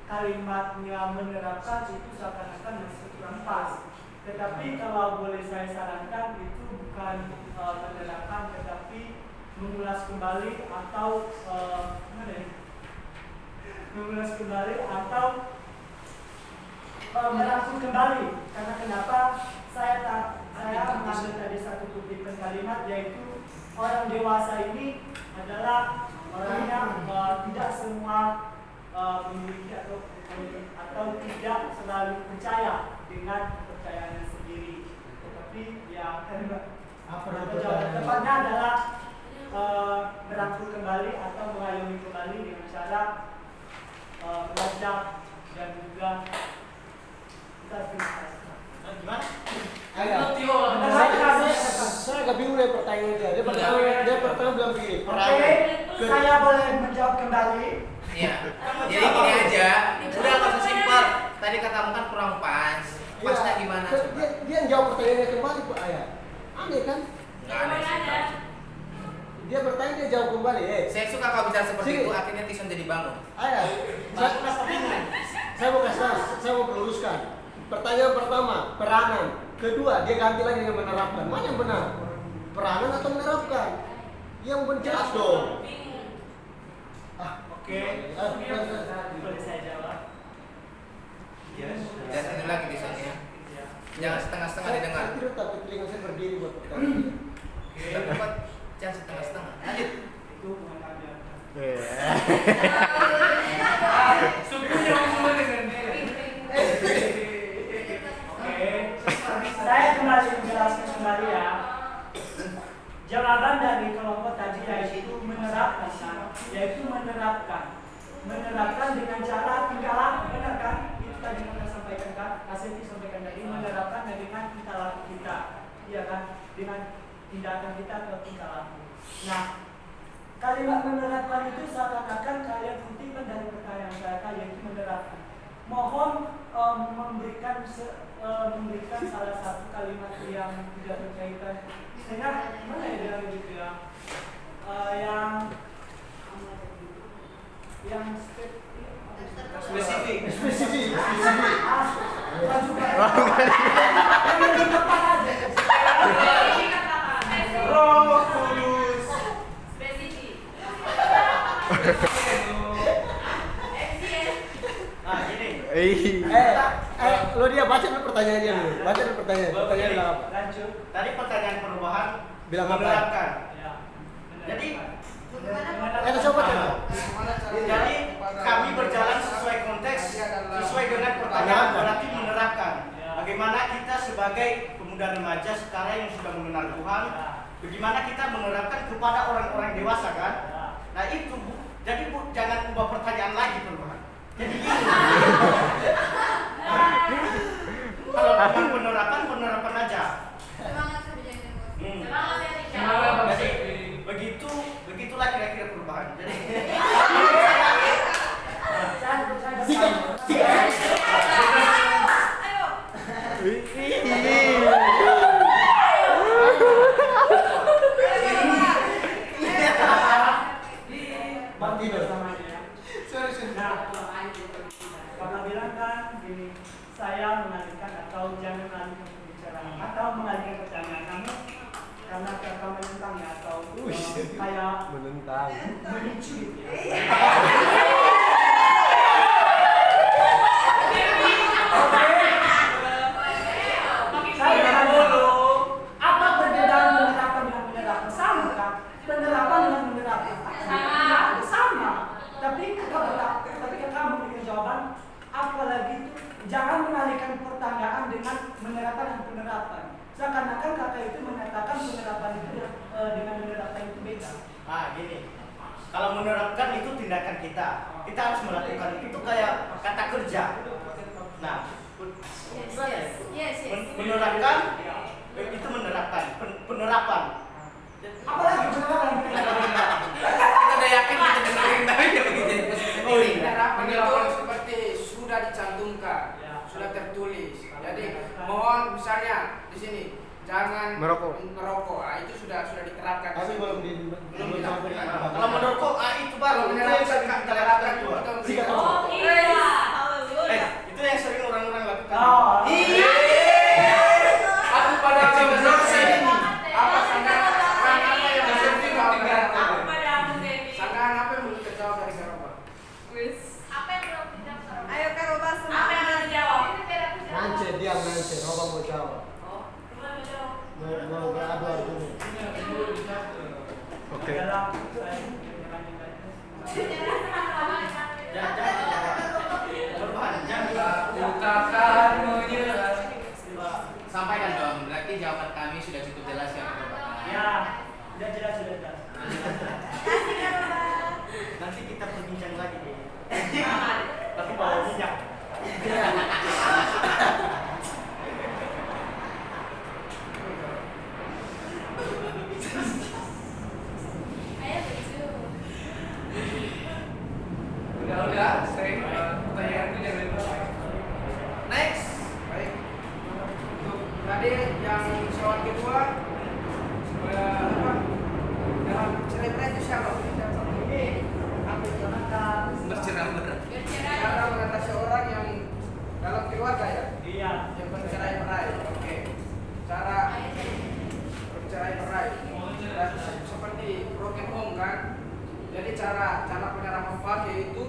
kalimatnya menerapkan itu seakan-akan masih kurang pas. Tetapi kalau boleh saya sarankan itu bukan menerapkan, tetapi mengulas kembali atau mengulas kembali atau merangkum kembali. Karena kenapa saya mengambil tadi satu kutipan kalimat, yaitu orang dewasa ini adalah orang yang tidak semua memiliki atau tidak selalu percaya dengan kepercayaannya sendiri, tetapi ya jawaban tepatnya adalah merangkul kembali atau mengayomi kembali dengan cara mengajak dan juga kita Gimana? Saya agak bingung dengan pertanyaan dia. Dia pertama bilang begini. Oke, saya boleh menjawab kembali. Iya. Jadi gini aja, udah nggak usah simpel. Tadi katamu kan kurang pas. Pasnya gimana? Coba? Dia yang jawab pertanyaannya kembali Pak Ayah. Aneh kan? Nggak aneh sih. Dia bertanya dia jawab kembali. Saya suka kau bicara seperti Sini. itu, akhirnya Tison jadi bangun. Ayah, saya mau kasih tahu, saya mau meluruskan. Pertanyaan pertama, peranan. Kedua, dia ganti lagi dengan menerapkan. Mana yang benar? Peranan atau menerapkan? Yang jelas dong. Oke, boleh saya jawab? Jangan ini lagi Tison ya. Jangan setengah-setengah didengar. Saya tidak takut telinga saya berdiri buat pertanyaan. Tempat jangan setengah-setengah. Lanjut. Itu mengambil. Sukunya semua dengan dia. Saya kembali menjelaskan kembali ya. Jawaban dari kelompok tadi yaitu menerapkan, menerapkan dengan cara tingkah laku, benar kan? Itu tadi yang saya sampaikan kan, Aseti sampaikan tadi, menerapkan dengan tingkah laku kita, iya kan? Dengan tindakan kita atau tingkah laku. Nah, kalimat menerapkan itu seakan-akan kalian kutipan dari pertanyaan saya yaitu menerapkan. Mohon memberikan salah satu kalimat yang tidak berkaitan dengan mana ya bilang gitu ya, yang Spesifik. Roh Kudus. Spesifik. Nah, gini. Lo dia baca dulu pertanyaan dia dulu. Baca dulu pertanyaan. Pertanyaan bilang apa? Lanjut. Tadi pertanyaan perubahan Bilang apa? menerapkan. Ya. Jadi Coba coba. Jadi kami berjalan sesuai konteks, sesuai dengan pertanyaan berarti menerapkan. Bagaimana kita sebagai pemuda remaja sekarang yang sudah mengenal Tuhan, bagaimana kita menerapkan kepada orang-orang dewasa kan? Nah itu jadi jangan ubah pertanyaan lagi perubahan. Jadi gini. Kalau bukan penerapan aja. Semangat sebenarnya. Hmm. Semangat ya, Tika. Jadi begitulah kira-kira perubahan. Jadi Ayo. Bagi bersamanya ya. Nah, Bapak bilang kan gini, saya mengalihkan atau jangan mengalihkan pembicaraan atau mengalihkan pertanyaan, namun karena kakak menentang ya atau kayak Menentang. memicu gitu ya. itu menyatakan penerapan itu dengan menerapkan itu beda. Gini. Kalau menerapkan itu tindakan kita harus melakukan itu kayak kata kerja. Nah, Yes. menerapkan itu menerapkan penerapan. Apalagi penerapan? Kita udah yakin kita dengerin tapi ya begitu jadi posisi Oh, iya. Penerapan itu seperti sudah dicantumkan, sudah tertulis. Jadi mohon misalnya di sini jangan Merokok. Nah, itu sudah diterapkan. Tapi belum belum dilakukan. Kalau merokok, itu baru Kalau itu yang sering menerapkan kita lakukan tuh. Sikat. Oh iya. Itu yang sering orang-orang lakukan. Oh. Iya. Aku pada benar ini. Apa Apa sanggahan apa yang penting Apa pada aku Dewi? Sanggahan apa yang belum terjawab dari Karoba? Apa yang belum dijawab? Ayo Karoba Apa yang belum dijawab? Nance, diam Nance, Roba mau jawab. Belum dijawab. Mau beradu argumen. Oke. Dalam Katakan menyerah. Sampaikan dong, berarti jawaban kami sudah cukup jelas ya Bapak. ya, sudah jelas. Kasih Karoba. Nanti kita berbincang lagi deh. Tapi bawa minyak. Ayo begitu. Udah, sering pertanyaan itu jangan lupa. Next. Baik. Untuk tadi yang soal kedua apa? Dalam cerai itu siapa? Bercerai-berai. Cara mengatasi orang yang dalam keluarga ya, Iya. yang bercerai-berai. Oke. Cara bercerai-berai. Dan seperti broken home kan. Jadi cara penerapan pakai itu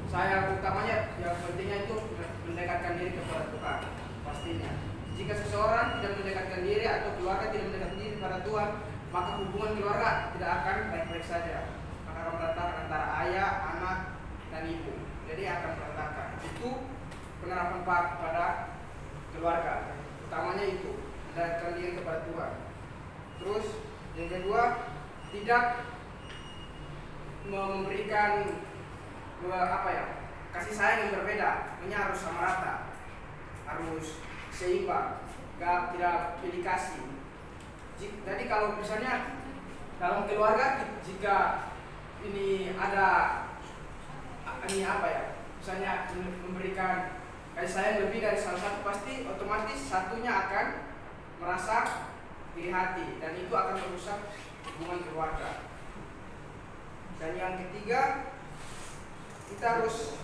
saya utamanya yang pentingnya itu mendekatkan diri kepada Tuhan pastinya. Jika seseorang tidak mendekatkan diri atau keluarga tidak mendekatkan diri kepada Tuhan, maka hubungan keluarga tidak akan baik-baik saja. Maka akan berantakan antara ayah, anak, dan ibu. Jadi akan berantakan. Itu penerapan Pak pada keluarga. Utamanya itu mendekatkan diri kepada Tuhan. Terus yang kedua, tidak memberikan kasih sayang yang berbeda. Ini harus sama rata, harus seimbang, tidak pilih kasih. Jadi kalau misalnya dalam keluarga jika ini ada misalnya memberikan kasih sayang lebih dari salah satu, pasti otomatis satunya akan merasa iri hati dan itu akan merusak hubungan keluarga. Dan yang ketiga, kita harus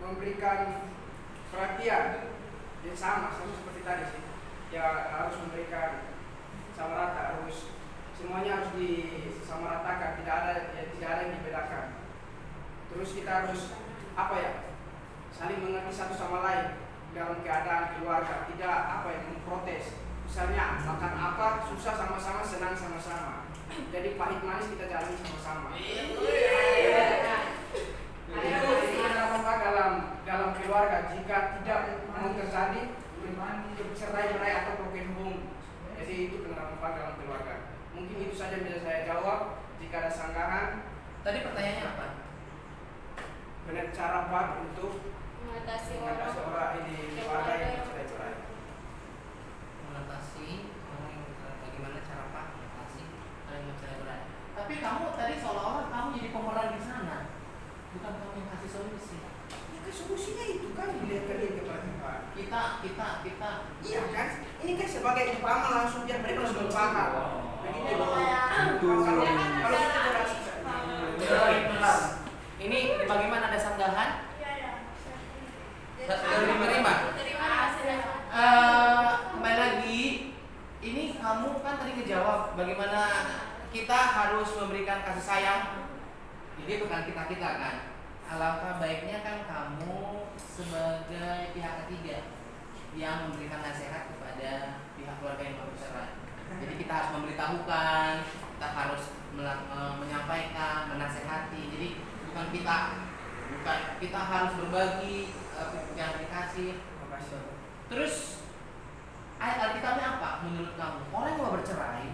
memberikan perhatian yang sama seperti tadi sih. Ya harus memberikan sama rata, semuanya harus disamaratakan, tidak ada yang dibedakan. Terus kita harus saling mengerti satu sama lain dalam keadaan keluarga, tidak memprotes. Misalnya makan apa susah sama-sama, senang sama-sama. Jadi pahit manis kita jalani sama-sama. Itu apa dalam keluarga jika tidak mau terjadi bercerai-berai atau broken home. Jadi itu penerapan dalam keluarga. Mungkin itu saja yang bisa saya jawab. Jika ada sanggahan, Tadi pertanyaannya apa? benar cara Pak untuk Mengatasi orang ini keluarga yang bercerai-berai. Mengatasi orang yang bercerai. Bagaimana cara Pak mengatasi orang yang bercerai-berai? Tapi kamu tadi seolah-olah kamu jadi pemeran di sana, bukan kamu yang kasih solusi. Ya kan solusinya itu kan dilihatkan dari kepada Tuhan. Kita. Iya kan? Ini kan sebagai umpama langsung biar mereka langsung paham. Begitu. Kalau kita jelas. Ini bagaimana, ada sanggahan? Sudah diterima? Kembali lagi, ini kamu kan tadi ngejawab bagaimana kita harus memberikan kasih sayang. Jadi bukan kita kan. Alangkah baiknya kan kamu sebagai pihak ketiga yang memberikan nasihat kepada pihak keluarga yang baru bercerai. Jadi kita harus memberitahukan, kita harus menyampaikan, menasehati. Jadi bukan kita harus berbagi yang dikasih. Terus menurut kamu orang yang mau bercerai,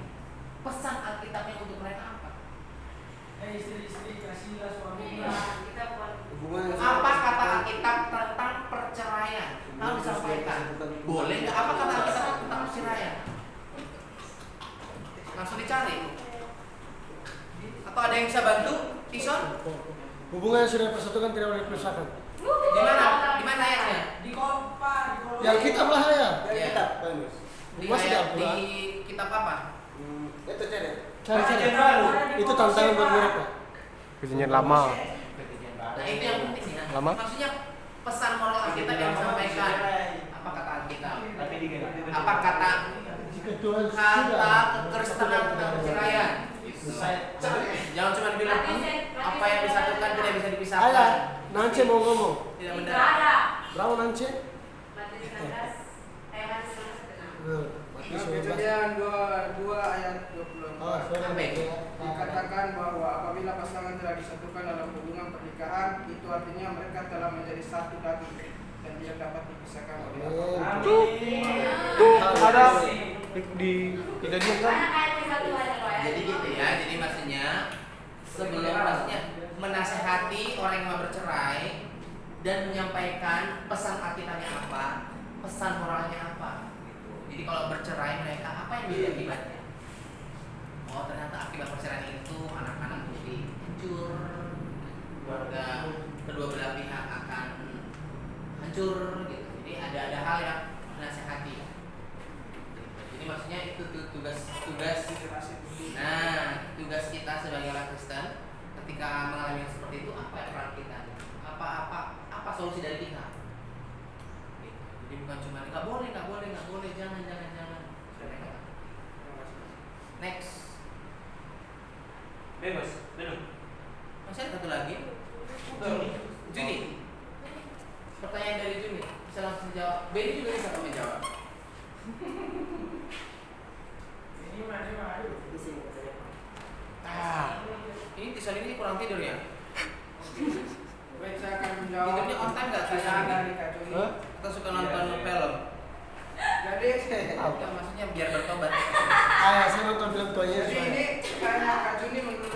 pesan Alkitabnya untuk mereka apa? Istri-istri kasihlah suaminya. Kita bukan Hubungan Apa kata Alkitab tentang perceraian? Kamu disampaikan. Boleh nggak? Apa kata Alkitab tentang perceraian? Langsung dicari. Atau ada yang bisa bantu? Tison? Hubungan yang sudah persatukan tidak boleh dipisahkan. Di mana? Di mana ayatnya? Di Kolpa, di Kolpa. Ya Alkitab lah ya. Iya. Alkitab, bagus. Di Masih ayat ada di pula. kitab apa? Itu cari. Perjanjian baru. Itu tantangan buat mereka. Perjanjian lama. Nah itu yang penting ya. Lama? Maksudnya pesan moral Alkitab yang disampaikan. Apa kata Alkitab? Tapi Apa kata Jika Tuhan kata sudah kekristenan tentang perceraian? Gitu. Jangan cuma bilang apa yang disatukan tidak bisa dipisahkan. Ayah, Nance mau ngomong. Tidak Nggak mendarat. ada. Berapa Nance? Matius 19 ayat 19. Matius 19. Kejadian 22 ayat 24. Oh, sorry. Dikatakan bahwa apabila pasangan telah disatukan dalam hubungan pernikahan, itu artinya mereka telah menjadi satu daging dan tidak dapat dipisahkan oleh apa. Tuh ada di kejadian kan? Banyak ayat yang satu aja Pak ya. Jadi gitu ya. Jadi maksudnya sebelum maksudnya menasehati orang yang mau bercerai dan menyampaikan pesan Alkitabnya apa, pesan moralnya apa. Gitu. Jadi kalau bercerai mereka apa yang jadi akibatnya? Oh ternyata akibat perceraian itu anak-anak jadi hancur, keluarga kedua belah pihak akan hancur gitu. Jadi ada hal yang menasehati. Jadi maksudnya itu tugas. Nah tugas kita sebagai orang Kristen ketika mengalami yang seperti itu apa ya peran kita? Apa solusi dari kita? Gitu. Jadi bukan cuma nggak boleh, jangan. Next. bebas, belum. Masih ada satu lagi. Juni. Pertanyaan dari Juni bisa langsung jawab. Benny juga bisa kamu jawab. Ini maju. Ini Tison ini kurang tidur ya? Baik, saya akan menjawab. Tidurnya on time nggak Tison Pertanyaan ini? dari Kak Juni. Atau suka nonton film? Jadi, Enggak, maksudnya biar bertobat. Ayah, saya nonton film Tuhan jadi Yesus. ini pertanyaan Kak Juni menurut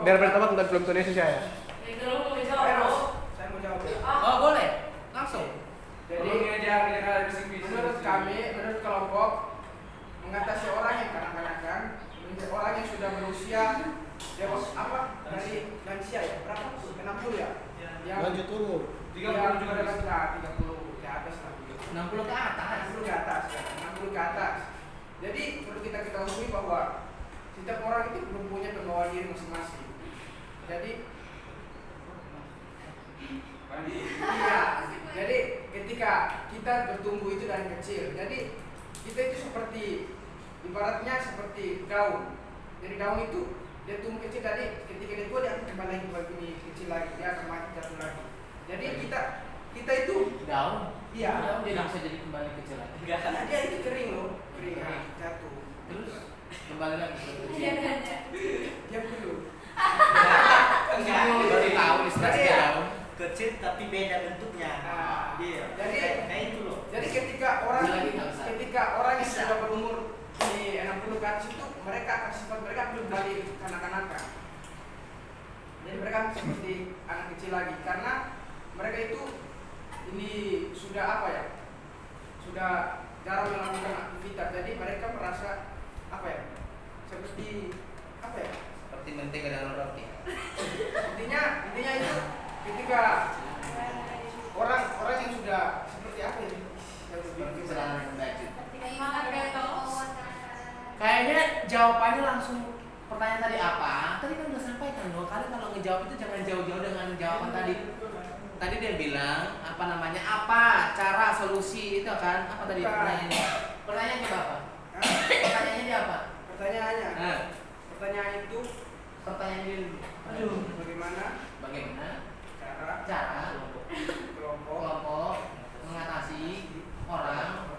Biar bertobat tentang film Tuhan Yesus ya. Yang dulu mau Eros, jawab. saya mau jawab. Oh boleh, langsung. Jadi menurut kami, menurut kelompok mengatasi orang yang kanak-kanakan, orang yang sudah berusia dari lansia ya berapa? 60 ya? Yang Lanjut umur. 30 juga ada 30 ke atas lah. 60 ke atas. 60 ke atas, ya. 60 ke atas. Jadi perlu kita ketahui bahwa setiap orang itu mempunyai pembawaan diri masing-masing. Jadi iya, jadi ketika kita bertumbuh itu dari kecil, jadi kita itu seperti ibaratnya seperti daun. Jadi daun itu dia tumbuh kecil tadi, ketika dia tua dia akan kembali lagi begini kecil lagi, dia akan mati jatuh lagi. Jadi kita itu Daun. iya, Daun dia bisa jadi kembali kecil lagi. karena dia itu kering loh, kering ya, jatuh. Terus kembali lagi ke Iya, kecil. Dia dulu. Enggak, baru tahu istilah Jadi ya, daun. Kecil tapi beda bentuknya. Nah, Iya. jadi- Kayak itu loh. Jadi ketika orang yang sudah berumur di 60 ke atas itu mereka akan sifat mereka belum kembali kanak-kanakan. Jadi mereka seperti anak kecil lagi karena mereka itu ini sudah apa ya? Sudah jarang melakukan aktivitas. Jadi mereka merasa apa ya? Seperti apa ya? Seperti mentega dalam roti. Intinya itu ketika orang yang sudah seperti apa ya? Yang Seperti lebih celana baju. Makan ketos. Kayaknya jawabannya langsung pertanyaan tadi apa? Tadi kan udah sampaikan 2 kali kalau ngejawab itu jangan jauh-jauh dengan jawaban tadi. Tadi dia bilang apa cara solusi itu kan apa tadi Bukan. pertanyaannya? Pertanyaannya apa? Hah? Pertanyaannya dia apa? Pertanyaannya. Nah, Pertanyaan itu pertanyaan dia dulu. bagaimana Bagaimana cara kelompok kelompok mengatasi orang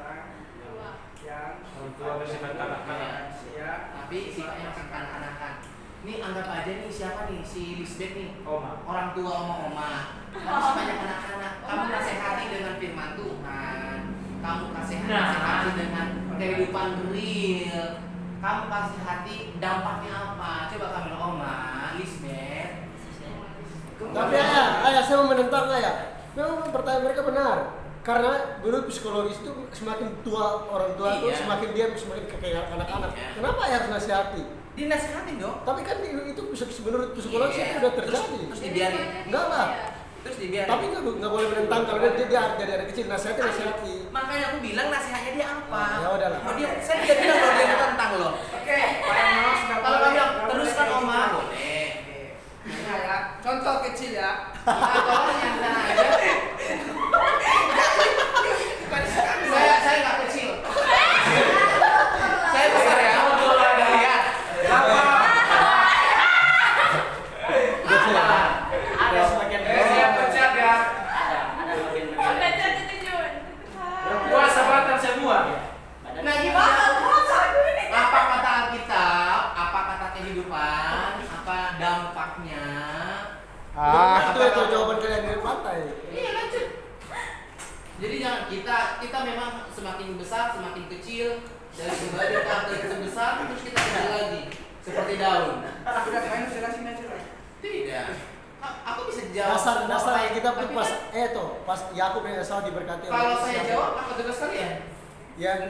yang Orang tua bersifat kanak-kanak. lansia tapi sifatnya masih kanak-kanakan. Ini anggap aja nih siapa nih si Lisbeth nih, Oma. orang tua oma-oma. Kamu sebanyak anak-anak, kamu nasihati dengan firman Tuhan. kamu kasih hati dengan kehidupan real, kamu kasih hati dampaknya apa? Coba kamu Oma, Lisbeth. Tapi ayah saya mau menentang ayah. Memang pertanyaan mereka benar. Karena menurut psikologis itu semakin tua orang tua itu semakin dia semakin kayak anak-anak. Kenapa ayah harus nasihati? Dinasihatin dong. Tapi kan itu menurut psikologis itu sudah terjadi. Terus dibiarin. Enggak lah. Terus dibiarin. Tapi nggak boleh menentang kalau dia dari anak kecil nasihati. Makanya aku bilang nasihatnya dia apa? Ya udahlah. Oh, saya tidak bilang kalau dia menentang loh. Oke, Pak Emos sudah Kalau kamu bilang boleh. teruskan Oma, boleh. Nah, ya, contoh kecil ya. Ya, tolong yang sana aja. Saya nggak kecil. Saya besar ya. Lihat. Ada sebagian Saya pecat ya. ada bagian Baca ditunjuk. Puasa batal semua. Nah, gimana? Apa kata Alkitab? Apa kata kehidupan? Apa dampaknya? Itu jawaban kalian dari pantai. Iya, lanjut. Jadi jangan kita memang semakin besar, semakin kecil, dari sebagai partai sebesar terus kita kecil lagi seperti daun. Sudah main jelasin aja lah. Tidak. Aku bisa jawab. Dasar kita pun pas Yakub dan Esau diberkati. Kalau saya jawab apa tugas kalian? Yang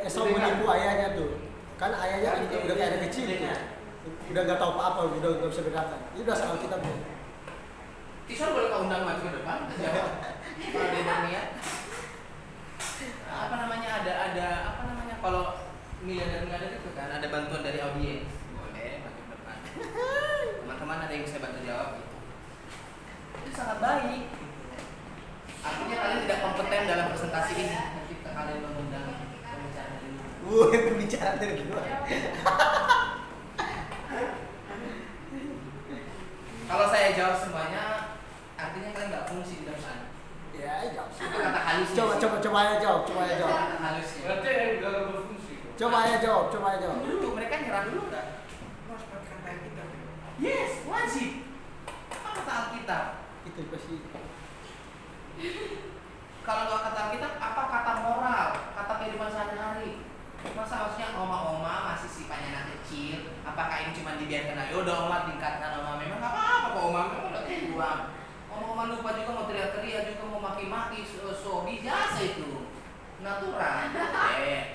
Esau menipu ayahnya tuh, kan ayahnya kan udah kayak anak kecil tuh, udah nggak tahu apa-apa, udah nggak bisa bedakan. Itu udah soal kita tuh. Tisor boleh kau undang maju ke depan jawab. Kalau dia berniat. Apa namanya ada apa namanya kalau miliarder itu kan ada bantuan dari audiens. Boleh maju ke depan. Teman-teman ada yang bisa bantu jawab gitu. Itu sangat baik. Artinya kalian tidak kompeten dalam presentasi ini. Nanti kalian mengundang pembicara dari luar. Pembicara dari luar. Kalau saya jawab semuanya, artinya kalian nggak fungsi di dalam sana. Ya, jawab. Itu kata halus. Coba ya jawab. Kata halus. Berarti yang dalam berfungsi. Coba ya jawab. Dulu mereka nyerah dulu nggak? Harus pakai kata kita. Yes, wajib. Apa kata Alkitab? Itu pasti. Kalau nggak kata Alkitab, apa kata moral? Kata kehidupan sehari-hari? Masa maksudnya oma masih sifatnya anak kecil? Apakah ini cuma dibiarkan aja? Udah oma tingkatkan oma, memang nggak apa-apa kok oma memang udah tua. Oma lupa juga mau teriak-teriak juga mau maki-maki, sobi biasa itu natural.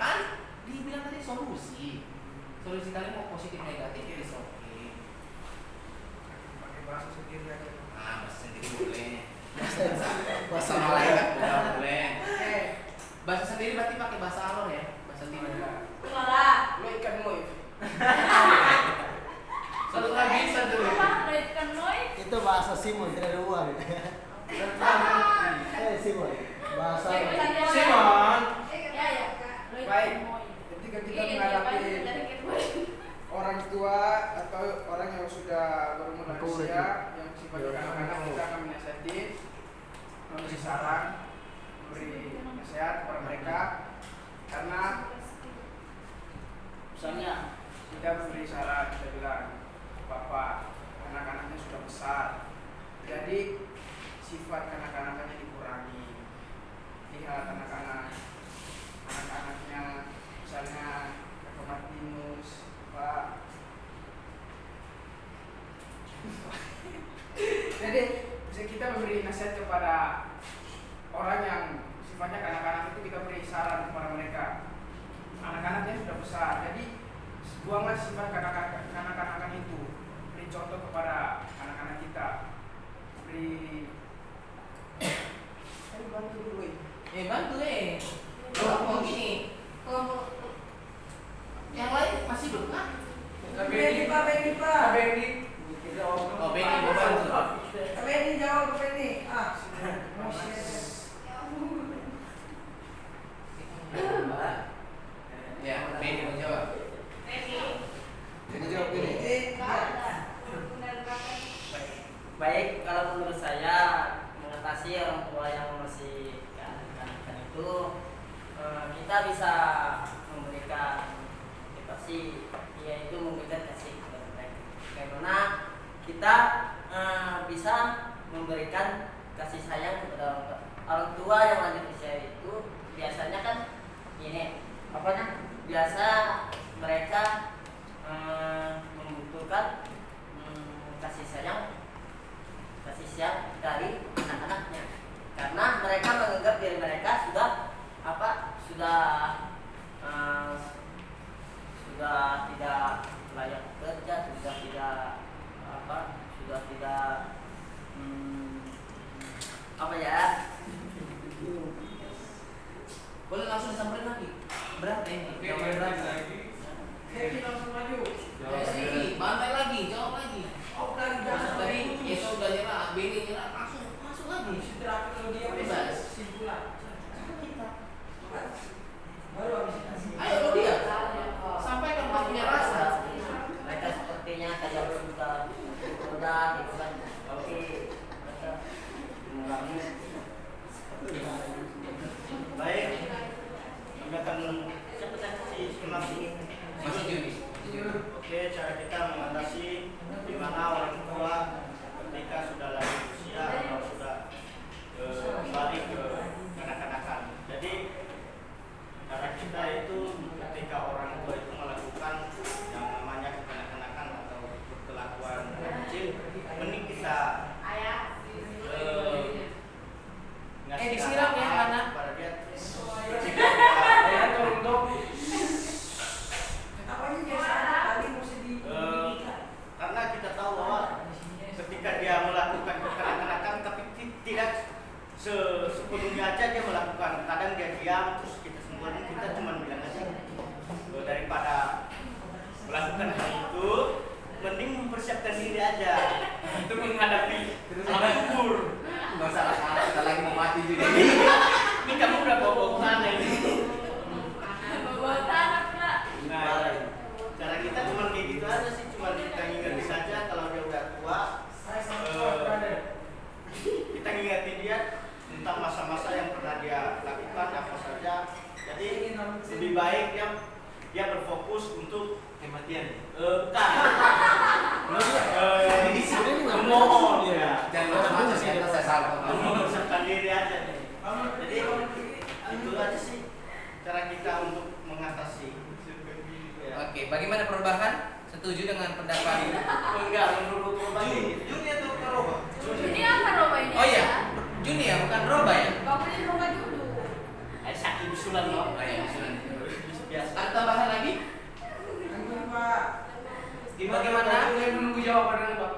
Kan dibilang tadi solusi kalian mau positif negatif ya oke. Pakai bahasa sendiri aja. Bahasa sendiri boleh. Bahasa malaikat boleh. Bahasa sendiri berarti pakai bahasa alor ya. Bahasa timur. Malah. Lo ikan moy. Satu lagi satu lagi. Ikan noi. Itu bahasa Simon, tidak ada uang. Simon. Bahasa Simon. Ya. Baik. Ketika kita menghadapi orang tua atau orang yang sudah berumur lansia yang sifatnya anak-anak, kita akan menasihati, memberi saran, memberi nasihat kepada mereka, karena misalnya kita memberi saran, kita bilang bapak anak-anaknya sudah besar, jadi sifat kanak-kanaknya dikurangi. Lihat anak-anaknya misalnya Kakak Martinus, Pak. Jadi bisa kita memberi nasihat kepada orang yang sifatnya kanak-kanak itu, kita beri saran kepada mereka. Anak-anaknya sudah besar, jadi buanglah sifat kanak-kanakan itu. Beri contoh kepada anak-anak kita. Beri bantu dulu Bantu kalau mau gini, kalau yang lain masih belum kan? Beni Pak. Oh Benny mau bantu. Beni jawab ke Beni. Ya, Benny mau jawab. Jadi jawab Beni. Baik, kalau menurut saya mengatasi orang tua yang masih kanak-kanak itu, kita bisa memberikan motivasi, yaitu memberikan kasih kepada mereka. Bagaimana kita bisa memberikan kasih sayang kepada orang tua yang lanjut usia itu biasanya kan ini biasa mereka membutuhkan kasih sayang dari anak-anaknya, karena mereka menganggap diri mereka sudah tidak layak kerja, sudah tidak Boleh langsung disamperin lagi. Berat ini. Oke, Berat. Happy langsung maju. Sini, bantai lagi, jawab lagi. Oh, dari Masuk tadi, Yesus udah nyerah, Beni nyerah, masuk lagi. Istirahat kalau dia Bebas. simpulan. Baru habis nasi. Ayo lo dia. Sampaikan kau punya rasa. mereka sepertinya kayak sudah gitu kan. Oke, mereka mengurangi seperti Baik, kami akan si masih Masih Juni. Oke, cara kita mengatasi di mana orang tua ketika sudah lanjut usia atau sudah kembali ke kanak-kanakan. Jadi cara kita itu ketika orang tua itu melakukan yang namanya kekanak-kanakan atau perkelakuan kecil, mending kita disiram ya, anak. kepada dia. Karena kita tahu bahwa ketika dia melakukan kekanak-kanakan tapi tidak sepenuhnya aja dia melakukan, kadang dia diam terus kita semuanya kita cuma bilang aja daripada melakukan hal itu mending mempersiapkan diri aja untuk menghadapi alam kubur. Nggak salah, kita lagi mau mati juga. Ini kamu udah bawa tanah ini. Bawa tanah pula. Nah, cara kita cuma kayak gitu aja sih, cuma kita ngingetin saja kalau dia udah tua. Kita ngingetin dia tentang masa-masa yang pernah dia lakukan apa saja. Jadi lebih baik dia berfokus untuk kematian. Bukan. Memohon ya. Jangan lupa masuk sih, saya salah. Mempersiapkan diri aja nih. Jadi itu aja sih cara kita untuk mengatasi. Oke, bagaimana perubahan? Setuju dengan pendapat? Enggak, menurut Juni atau Roba? Ini apa Roba ini? Oh iya, Juni ya, bukan Roba ya? Kau beli Roba dulu. Sakit bisulan loh. Oh iya, sudah. Biasa. Ada tambahan lagi? Pak. Bagaimana? Saya menunggu jawaban dari Pak.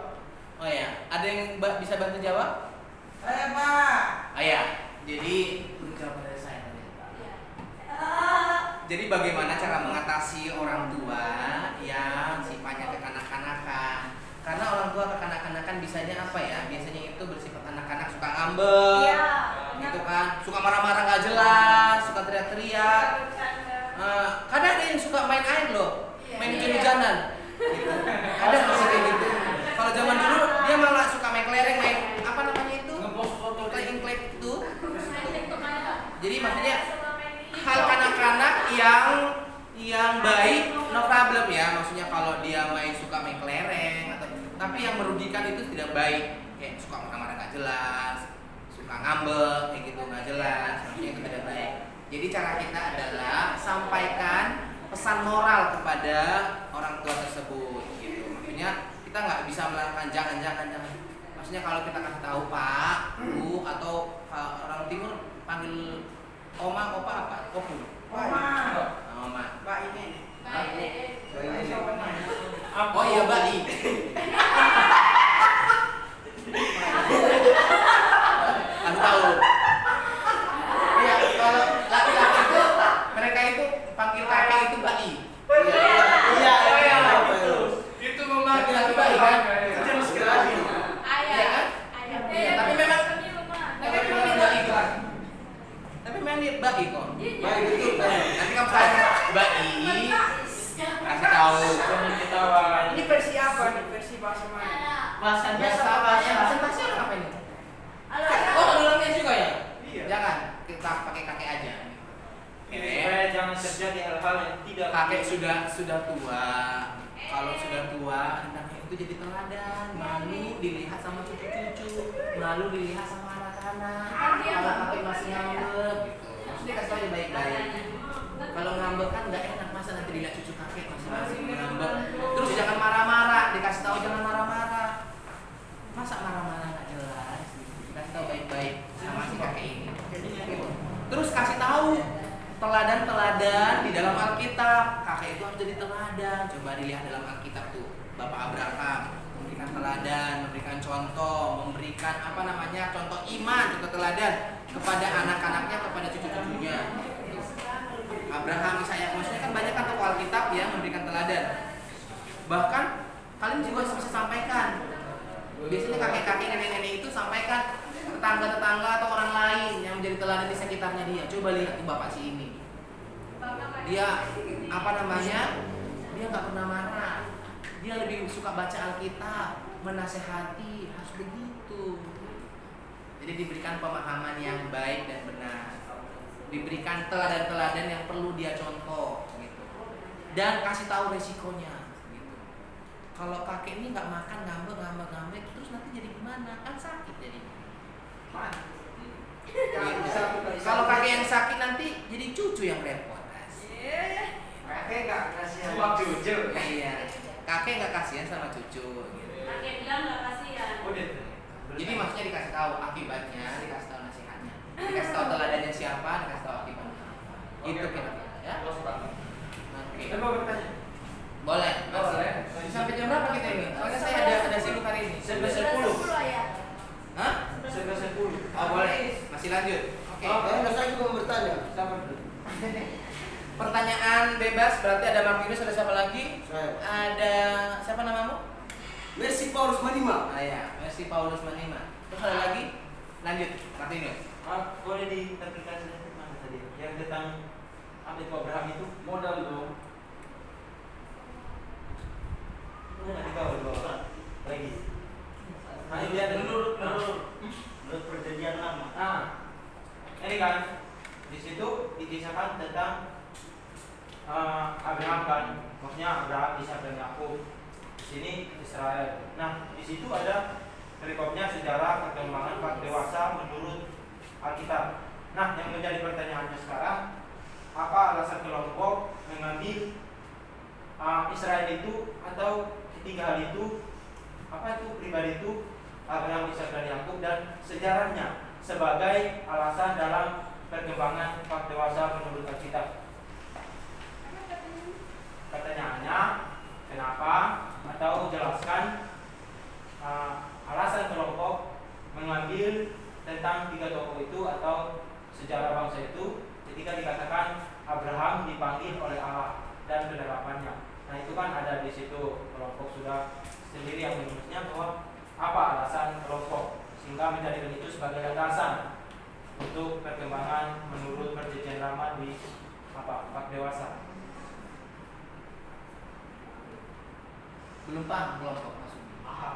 Oh iya, ada yang bisa bantu jawab? Saya Pak. Oh iya, jadi jawab dari saya tadi. Jadi bagaimana cara mengatasi orang tua yang sifatnya kekanak-kanakan? Karena orang tua kekanak-kanakan bisanya apa ya? Biasanya itu bersifat anak-anak, suka ngambek, gitu kan? Suka marah-marah nggak jelas, suka teriak-teriak. Kadang ada yang suka main air loh, main hujan-hujanan. Gitu. Ada masih kayak gitu. Kalau zaman dulu dia malah suka main kelereng, main apa namanya itu? Kleng-kleng itu. Jadi maksudnya hal kanak-kanak yang baik no problem ya, maksudnya kalau dia suka main kelereng atau tapi yang merugikan itu tidak baik, kayak suka marah-marah nggak jelas, suka ngambek kayak gitu nggak jelas, maksudnya itu tidak baik. Jadi cara kita adalah sampaikan pesan moral kepada orang tua tersebut gitu, maksudnya kita nggak bisa melakukan jangan. Maksudnya kalau kita kasih tahu Pak, Bu atau orang timur panggil Oma, Opa apa? Opu. Oma. Pak ini. Oh iya, Bali. Aku tahu. Iya, kalau laki-laki itu mereka itu panggil kakek itu Bali. Iya. Itu memang laki-laki Bali kan? Kecil sekali. Iya kan? Iya, tapi memang dia Bali kan? Tapi memang dia Bali kok. Bali itu. Nanti kamu tanya Bali. Kasih tahu. Ini versi apa nih? Versi bahasa mana? Bahasanya Biasa sama bahasa bahasa. presentasi orang apa ini? Oh, ulangnya juga ya? Iya. Jangan, kita pakai kakek aja. Supaya jangan terjadi hal-hal yang tidak Kakek sudah tua. Kalau sudah tua, hendaknya itu jadi teladan. Malu dilihat sama cucu-cucu, malu dilihat sama anak-anak. Kalau kakek masih ngambek gitu. maksudnya kasih tahu aja baik-baik. Kalau ngambek kan nggak enak, masa nanti dilihat cucu kakek masing-masing ngambek. Terus jangan marah-marah, dikasih tahu jangan marah-marah. Masa marah-marah nggak jelas? Kasih tahu baik-baik sama si kakek ini. Terus kasih tahu teladan-teladan di dalam Alkitab. Kakek itu harus jadi teladan. Coba dilihat dalam Alkitab tuh, Bapak Abraham memberikan teladan, memberikan contoh, memberikan contoh iman, contoh teladan kepada anak-anaknya, kepada cucu-cucunya. Abraham, Ishak, maksudnya kan banyak kan tokoh Alkitab yang memberikan teladan. Bahkan kalian juga bisa sampaikan. Biasanya kakek-kakek, nenek-nenek itu sampaikan tetangga-tetangga atau orang lain yang menjadi teladan di sekitarnya dia. Coba lihat bapak si ini. Dia dia nggak pernah marah. Dia lebih suka baca Alkitab, menasehati, harus begitu. Jadi diberikan pemahaman yang baik dan benar. Diberikan teladan-teladan yang perlu dia contoh gitu. Dan kasih tahu resikonya gitu. Kalau kakek ini nggak makan, ngambek terus nanti jadi gimana? Kan sakit jadi. Kalau kakek yang sakit nanti jadi cucu yang repot. Kakek nggak kasihan Sama cucu. Iya. Kakek nggak kasihan sama cucu. Gitu. Kakek bilang nggak kasihan. Jadi maksudnya dikasih tahu akibatnya, dikasih tahu nasihatnya, dikasih tahu teladannya siapa, dikasih tahu akibatnya. Gitu kira-kira. Ya. Oke. Kita mau bertanya. Boleh. Sampai jam berapa kita ini? Soalnya saya ada sibuk hari ini. 11:10. ya. Hah? 11:10. Oh boleh. Masih lanjut. Oke. Saya juga mau bertanya. Pertanyaan bebas berarti ada Martinus, ada siapa lagi? Saya. Ada siapa namamu? Mercy Paulus Manima. Ya, Mercy Paulus Manima. Terus ada lagi? Lanjut, Martinus. Boleh ditampilkan sedikit mana tadi? Yang tentang Abraham itu Modal dong. nggak dikawal bawa lagi. Nah, lihat menurut perjanjian lama. Ini kan di situ dikisahkan tentang Abraham kan, maksudnya Abraham, Ishak dan Yakub. Di sini Israel. Nah, di situ ada perikopnya sejarah perkembangan para dewasa menurut Alkitab. Nah, yang menjadi pertanyaannya sekarang, apa alasan kelompok mengambil Israel itu atau ketiga hal itu, apa itu pribadi itu Abraham, Ishak dan Yakub, dan sejarahnya sebagai alasan dalam perkembangan para dewasa menurut Alkitab. Pertanyaannya, kenapa atau jelaskan alasan kelompok mengambil tentang tiga tokoh itu atau sejarah bangsa itu ketika dikatakan Abraham dipanggil oleh Allah dan penerapannya. Nah itu kan ada di situ, kelompok sudah sendiri yang menulisnya bahwa apa alasan kelompok sehingga menjadikan itu sebagai landasan untuk perkembangan menurut perjanjian lama di bab dewasa. Belum paham kelompok maksudnya. Paham.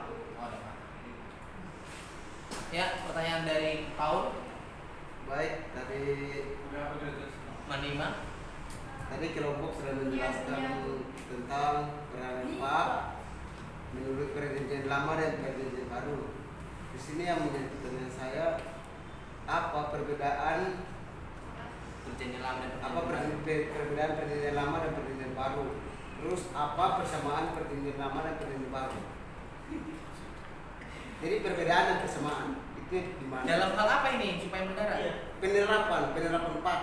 Ya, pertanyaan dari Paul. Baik, tadi Manima. tadi kelompok sudah menjelaskan tentang peranan Pak menurut perjanjian lama dan perjanjian baru. Di sini yang menjadi pertanyaan saya, apa perbedaan Perjanjian lama dan perbedaan perjanjian lama dan perjanjian baru? Terus apa persamaan perjanjian lama dan perjanjian baru? Jadi perbedaan dan persamaan itu di mana? Dalam hal apa ini supaya mendarat? Penerapan Pak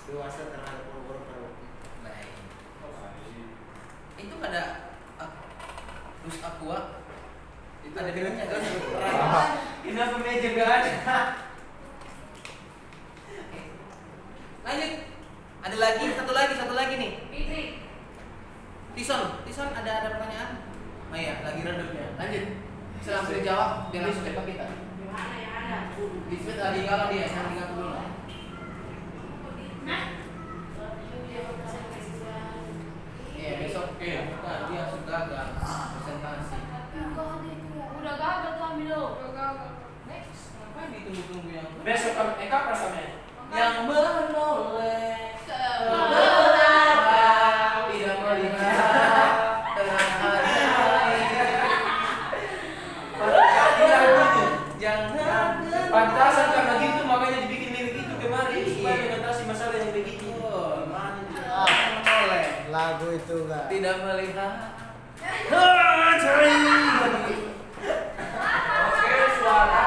dewasa terhadap orang-orang pada waktu itu. Baik. Itu ada dus aqua. Itu Ada bedanya kan? Kenapa meja gak ada? Lanjut. Ada lagi, satu lagi nih. Fitri. Tison ada pertanyaan? Oh iya, lagi redupnya. Lanjut. Bisa langsung dijawab, dia langsung cepat kita. Mana yang ada? Bismit lagi kalau dia yang tinggal dulu. Nah. Iya, besok nah, dia sudah agak presentasi. Udah gagal tuh ambil lo. Udah gagal. Next. Ngapain ditunggu-tunggu yang Besok kapan kami? yang menoleh tidak melihat tengah hari. Jangan pantasan karena gitu makanya dibikin lirik itu kemarin supaya mengentas Lagu itu enggak. Tidak melihat. Oke, suara.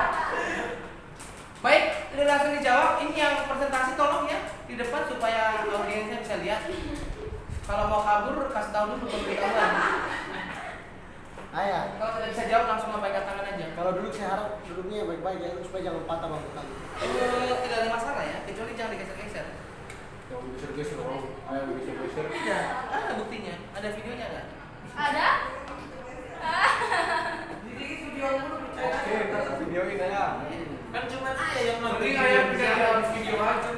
Baik, udah langsung dijawab. Ini yang presentasi tolong ya di depan supaya audiensnya bisa lihat. Kalau mau kabur kasih tahu dulu pemberitahuan. Ayah, Kalau tidak bisa jawab langsung lambaikan tangan aja. kalau duduk saya harap duduknya baik-baik ya supaya jangan patah bangku tadi. Tidak ada masalah ya, kecuali jangan digeser-geser. Yang geser-geser orang, ayah geser-geser. Tidak, ada buktinya, ada videonya ada. Ada? Dikit video dulu Oke, kita videoin ya. Kan cuma ayah yang nonton. Mending ayah bisa dalam video aja.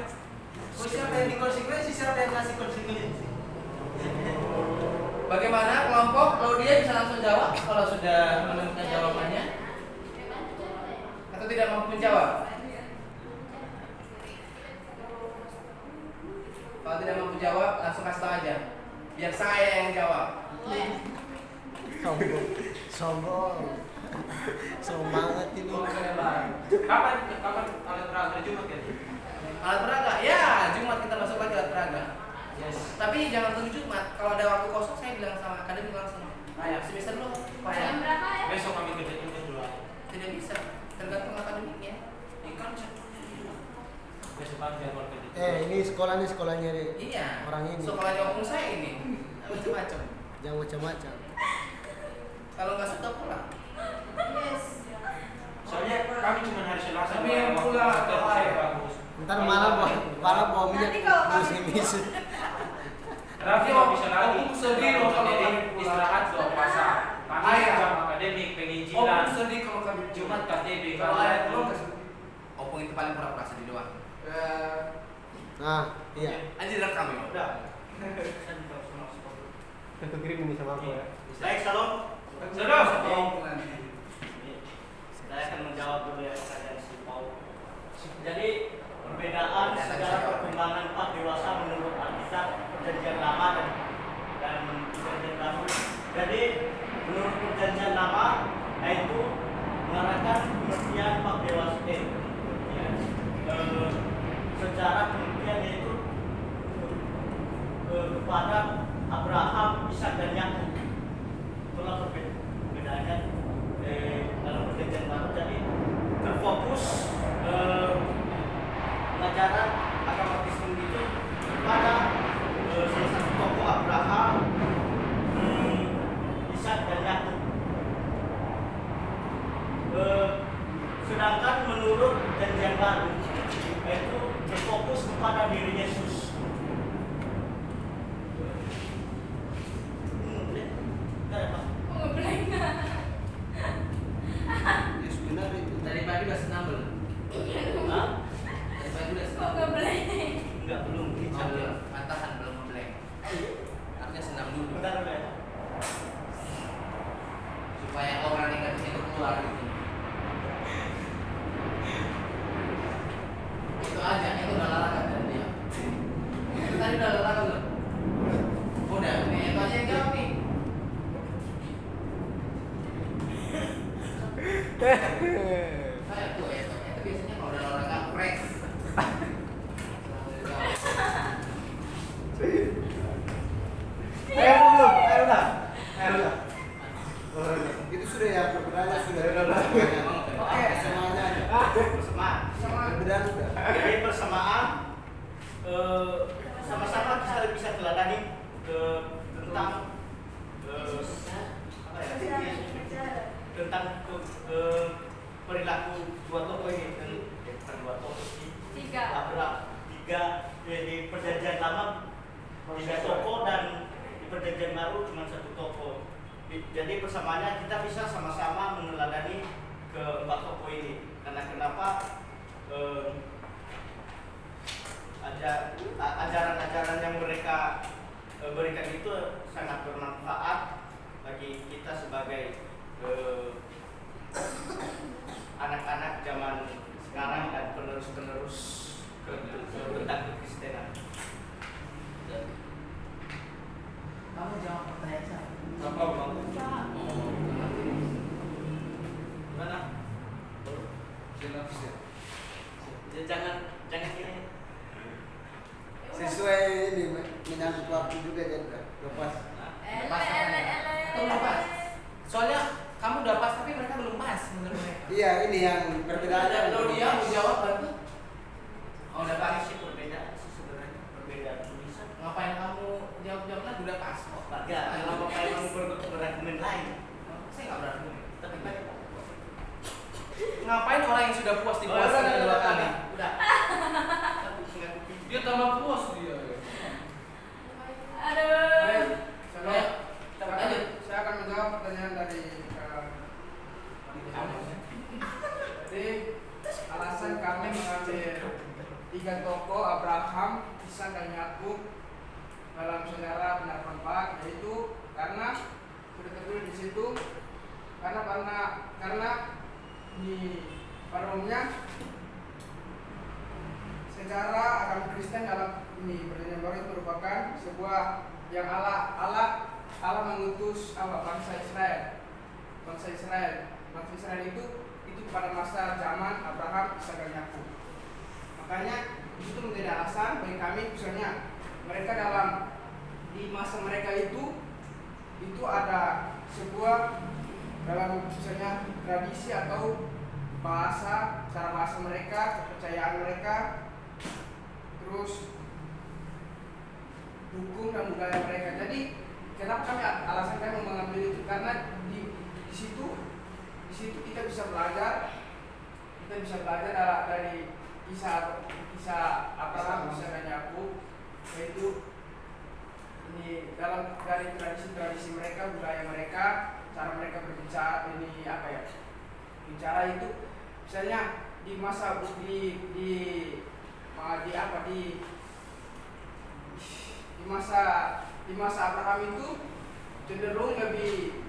Oh, siapa yang dikonsekuensi, siapa yang ngasih konsekuensi? Bagaimana kelompok Claudia bisa langsung jawab kalau sudah menemukan jawabannya? Atau tidak mampu menjawab? Kalau tidak mampu jawab, langsung kasih tahu aja. Biar saya yang jawab. Sombong. Sombong. Sombong banget ini. Kapan alat peraga Jumat kan? Alat peraga, ya Jumat kita masuk lagi alat peraga. Yes. Tapi jangan tunggu Jumat. Kalau ada waktu kosong, saya bilang sama akademik langsung. Ayah, semester dulu. Jam berapa ya? Besok kami kerja dulu. Tidak bisa, tergantung akademiknya. Ikan besok kami jadwal kerja. Ini sekolahnya deh. Iya. Orang ini. Sekolahnya opung saya ini. Macam-macam. Jangan macam-macam. Kalau nggak suka pulang. Yes. Soalnya kami cuma hari Selasa. Kami yang pulang atau saya ayah? bagus. Ntar malam bawa minyak Nanti kalau kami- musim-musim. Raffi nggak bisa lagi. Opung sedih loh kalau Jadi kami pulang. istirahat 2 puasa. Kami Ayah. jam akademik Opung penginjilan. sedih kalau kami Jumat KTB. Kalau ayah pulang kasih. Opung itu paling pura-pura sedih doang. Nah, iya. Anjir direkam ya. Udah. Tentu kirim ini sama aku ya. Baik, Salom. Saya akan menjawab dulu ya pertanyaan si Paul. Jadi perbedaan secara perkembangan empat dewasa menurut Alkitab, Perjanjian Lama dan Perjanjian Baru. Jadi menurut Perjanjian Lama yaitu mengarahkan pengertian empat dewasa secara pengertian yaitu kepada Abraham, Ishak dan Yakub. Itulah perbedaannya dalam Perjanjian Baru. Jadi terfokus pengajaran agama Kristen itu kepada salah satu tokoh Abraham, Ishak dan Yakub. Sedangkan menurut Perjanjian Baru yaitu berfokus kepada diri Yesus. Oh, ngeblank. Benar itu. Tadi pagi udah senam belum? Hah? Tadi pagi udah Kok senam. ngeblank? Enggak, belum. Oh, belum. Pantasan belum ngeblank. Artinya senam dulu. Bentar ya. Supaya aura negatif itu keluar gitu. Itu aja, itu udah lalakan dari dia. Itu tadi udah lalakan belum? Udah, nih itu aja yang jawab nih. Kayak tuh ya, itu biasanya kalau udah olahraga fresh. Ayo belum? Ayo lah. Ayo lah. Itu sudah ya perbedaannya sudah. Oke. Semuanya aja. Persamaan. Perbedaan sudah. Jadi persamaan sama-sama kita bisa teladani tentang apa ya? Tentang perilaku dua tokoh ini bukan dua tokoh sih. Tiga. Di Perjanjian Lama 3 tokoh dan di Perjanjian Baru cuma 1 tokoh. Jadi persamaannya kita bisa sama-sama meneladani keempat tokoh ini. Karena kenapa? Ajaran-ajaran yang mereka berikan itu sangat bermanfaat bagi kita sebagai anak-anak zaman sekarang dan penerus-penerus tentang kekristenan. Kamu jawab pertanyaan saya. Gimana? Jangan ini. Sesuai ini menyangkut waktu juga kan lepas. Lepas apa? Belum pas. Soalnya kamu udah pas tapi mereka belum pas menurut mereka. Iya, ini yang perbedaannya. Kalau dia mau jawab bantu. Oh, udah pas. sih perbedaan sih sebenarnya perbedaan tulisan. Ngapain kamu jawab lagi udah pas kok. Enggak, kalau kayak kamu berargumen lain. Saya nggak berargumen. Tapi kan Ngapain orang yang sudah puas dipuaskan dua kali? Udah. Dia tambah puas dia. Aduh. Saya akan menjawab pertanyaan dari jadi alasan kami mengambil 3 tokoh Abraham, Ishak dan Yakub dalam sejarah pendapat Pak, yaitu karena sudah tertulis di situ karena di pada umumnya sejarah agama Kristen dalam ini perjanjian baru itu merupakan sebuah yang Allah mengutus bangsa Israel itu pada masa zaman Abraham, Ishak dan Yakub. Makanya itu menjadi alasan bagi kami, misalnya mereka di masa mereka itu ada sebuah dalam misalnya tradisi atau cara bahasa mereka, kepercayaan mereka, terus hukum dan budaya mereka. Jadi kenapa alasan kami mengambil itu karena di situ kita bisa belajar dari kisah Abraham, Ishak dan Yakub, yaitu ini dari tradisi mereka, budaya mereka, cara mereka berbicara, bicara itu misalnya di masa di masa Abraham itu cenderung lebih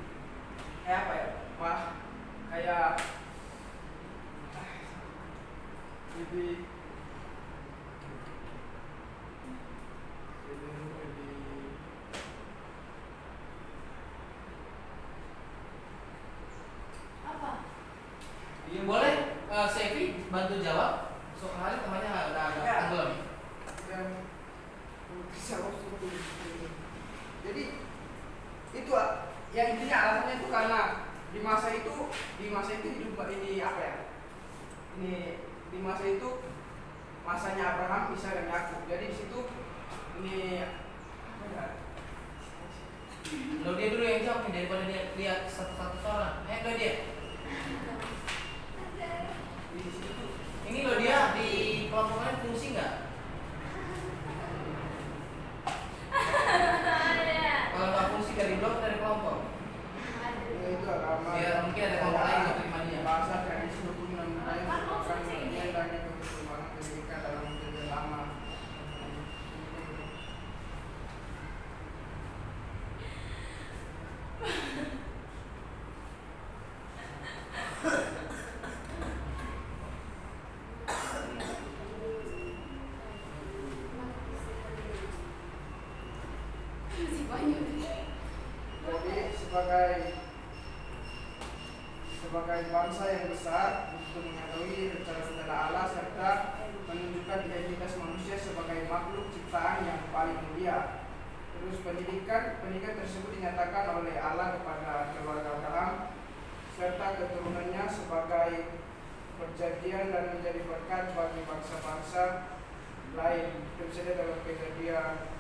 Apa? Boleh Sevi bantu jawab. Soalnya temannya udah tenggelam. Jadi itu yang intinya alasannya itu karena di masa itu hidup ini di masa itu masanya Abraham, Ishak dan Yakub. Jadi di situ ini Lo dia dulu yang jawab nih, daripada dia lihat satu-satu orang. Lo dia. Ini lo dia di kelompok lain fungsi nggak? Kalau nggak fungsi dari blok dari kelompok. itu agama. Ya mungkin ada kelompok lain yang terima dia. Bahasa tradisi hukum dan budaya merupakan bagian dari perkembangan pendidikan dalam budaya lama. Jadi sebagai bangsa yang besar untuk mengetahui rencana Allah serta menunjukkan identitas manusia sebagai makhluk ciptaan yang paling mulia. Terus pendidikan tersebut dinyatakan oleh Allah kepada keluarga Abraham serta keturunannya sebagai perjanjian dan menjadi berkat bagi bangsa-bangsa lain. Itu saja dalam Kejadian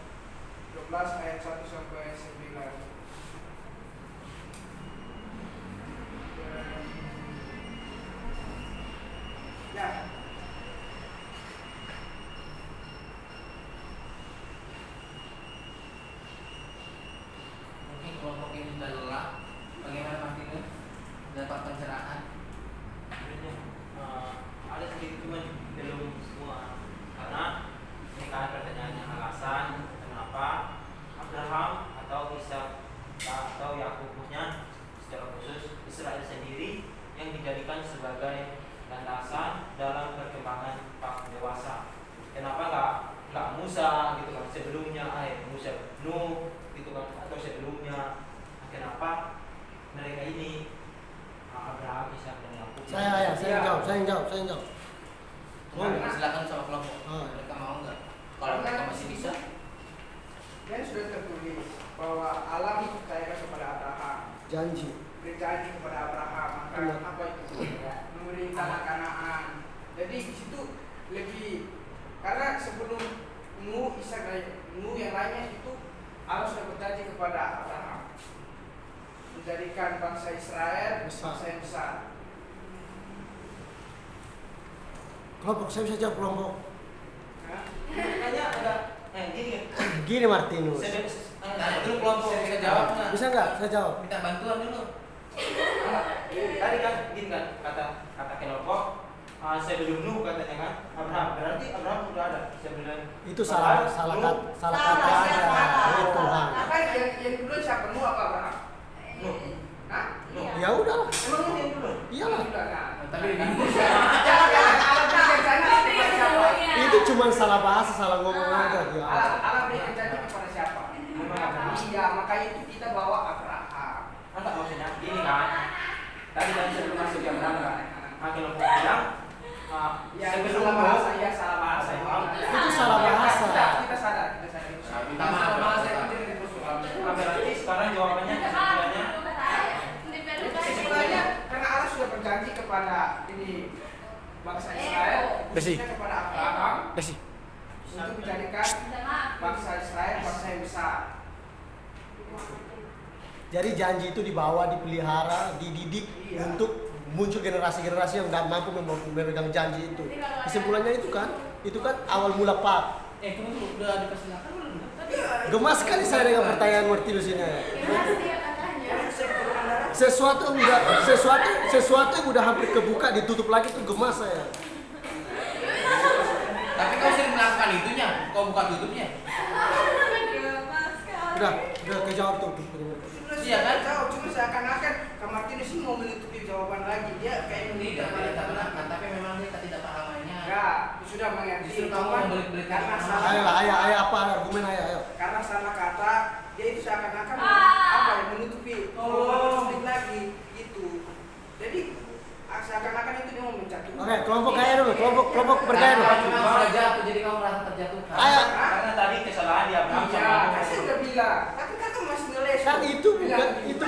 12 ayat 1 sampai 9. Ya. Mungkin kelompok ini sudah lelah. Bagaimana Martino? Dapat pencerahan? Ada sedikit cuma belum semua karena ini kan pertanyaannya alasan kenapa Abraham atau Ishak atau Yakubnya secara khusus Israel sendiri yang dijadikan sebagai landasan dalam perkembangan pak dewasa. Kenapa nggak Musa gitu kan sebelumnya Musa Nuh gitu kan atau sebelumnya? Kenapa mereka ini Abraham, Ishak dan Yakub? Saya yang jawab. Silakan sama kelompok. Mereka mau nggak? Kalau mereka masih bisa. Kan sudah tertulis bahwa Allah dipercayakan kepada Abraham. Janji. Berjanji kepada Abraham, maka Iya. apa itu? Memberi tanah Kanaan. Jadi di situ lebih karena sebelum Nuh, Ishak dan Nuh yang lainnya itu Allah sudah berjanji kepada Abraham menjadikan bangsa Israel bangsa yang besar. Kelompok, saya bisa jawab kelompok. Hah? Makanya ada gini. Gini Martinus. Nah, dulu kelompok kita jawab nggak? Bisa nggak? Saya jawab. Minta bantuan dulu. Tadi kan gini kan kata kelompok sebelum Nuh katanya kan Abraham, berarti Abraham sudah ada sebelum Itu salah kata aja. Ya Tuhan. Apa yang dulu siapa? Nuh apa Abraham? Nuh. Hah? Ya udahlah. Emang Nuh yang dulu? Iyalah. Tapi Jangan Allah berikan janji kepada siapa? Itu cuma salah bahasa, salah ngomong aja. Ya. Allah berikan janji kepada siapa? Iya, makanya itu kita bawa Abraham. Enggak maksudnya gini kan. Tadi kan sebelum masuk ke Abraham kan. Kelompok bilang Ya, sebelum salah Nuh bahasa, ya salah bahasa. Itu salah bahasa. Kita sadar. minta maaf. berarti sekarang jawabannya kesimpulannya Kesimpulannya karena Allah sudah berjanji kepada ini bangsa Israel, khususnya kepada Abraham untuk menjadikan bangsa Israel bangsa yang besar. Jadi janji itu dibawa, dipelihara, dididik untuk muncul generasi-generasi yang nggak mampu memegang janji itu. Kesimpulannya itu kan awal mula Pak. Tunggu, udah dipersilakan belum? Gemas sekali saya dengan pertanyaan Martinus ini. Sesuatu yang udah hampir kebuka ditutup lagi tuh gemas saya. Tapi kau sering melakukan itunya, kau buka tutupnya. Udah kejawab tuh. Iya kan? Jauh, cuma seakan-akan Kak Martinus ini mau menutupi jawaban lagi. Dia kayak Tidak melakukan, tapi memang kita tidak pahamannya. enggak, sudah mengerti. Justru kamu membelit-belit karena kata. salah. Ayo apa argumen ayo. Karena salah kata, dia itu seakan-akan apa ya menutupi konflik lagi gitu. Jadi seakan-akan itu dia mau menjatuhkan. Oke, kelompok gaya dulu, kelompok bergaya dulu. Kamu memang sudah jatuh, jadi kamu merasa terjatuhkan. Ayo. karena tadi kesalahan di Abraham Iya, sama kan saya udah bilang. Tapi kakak masih ngeles. Kan itu bukan itu.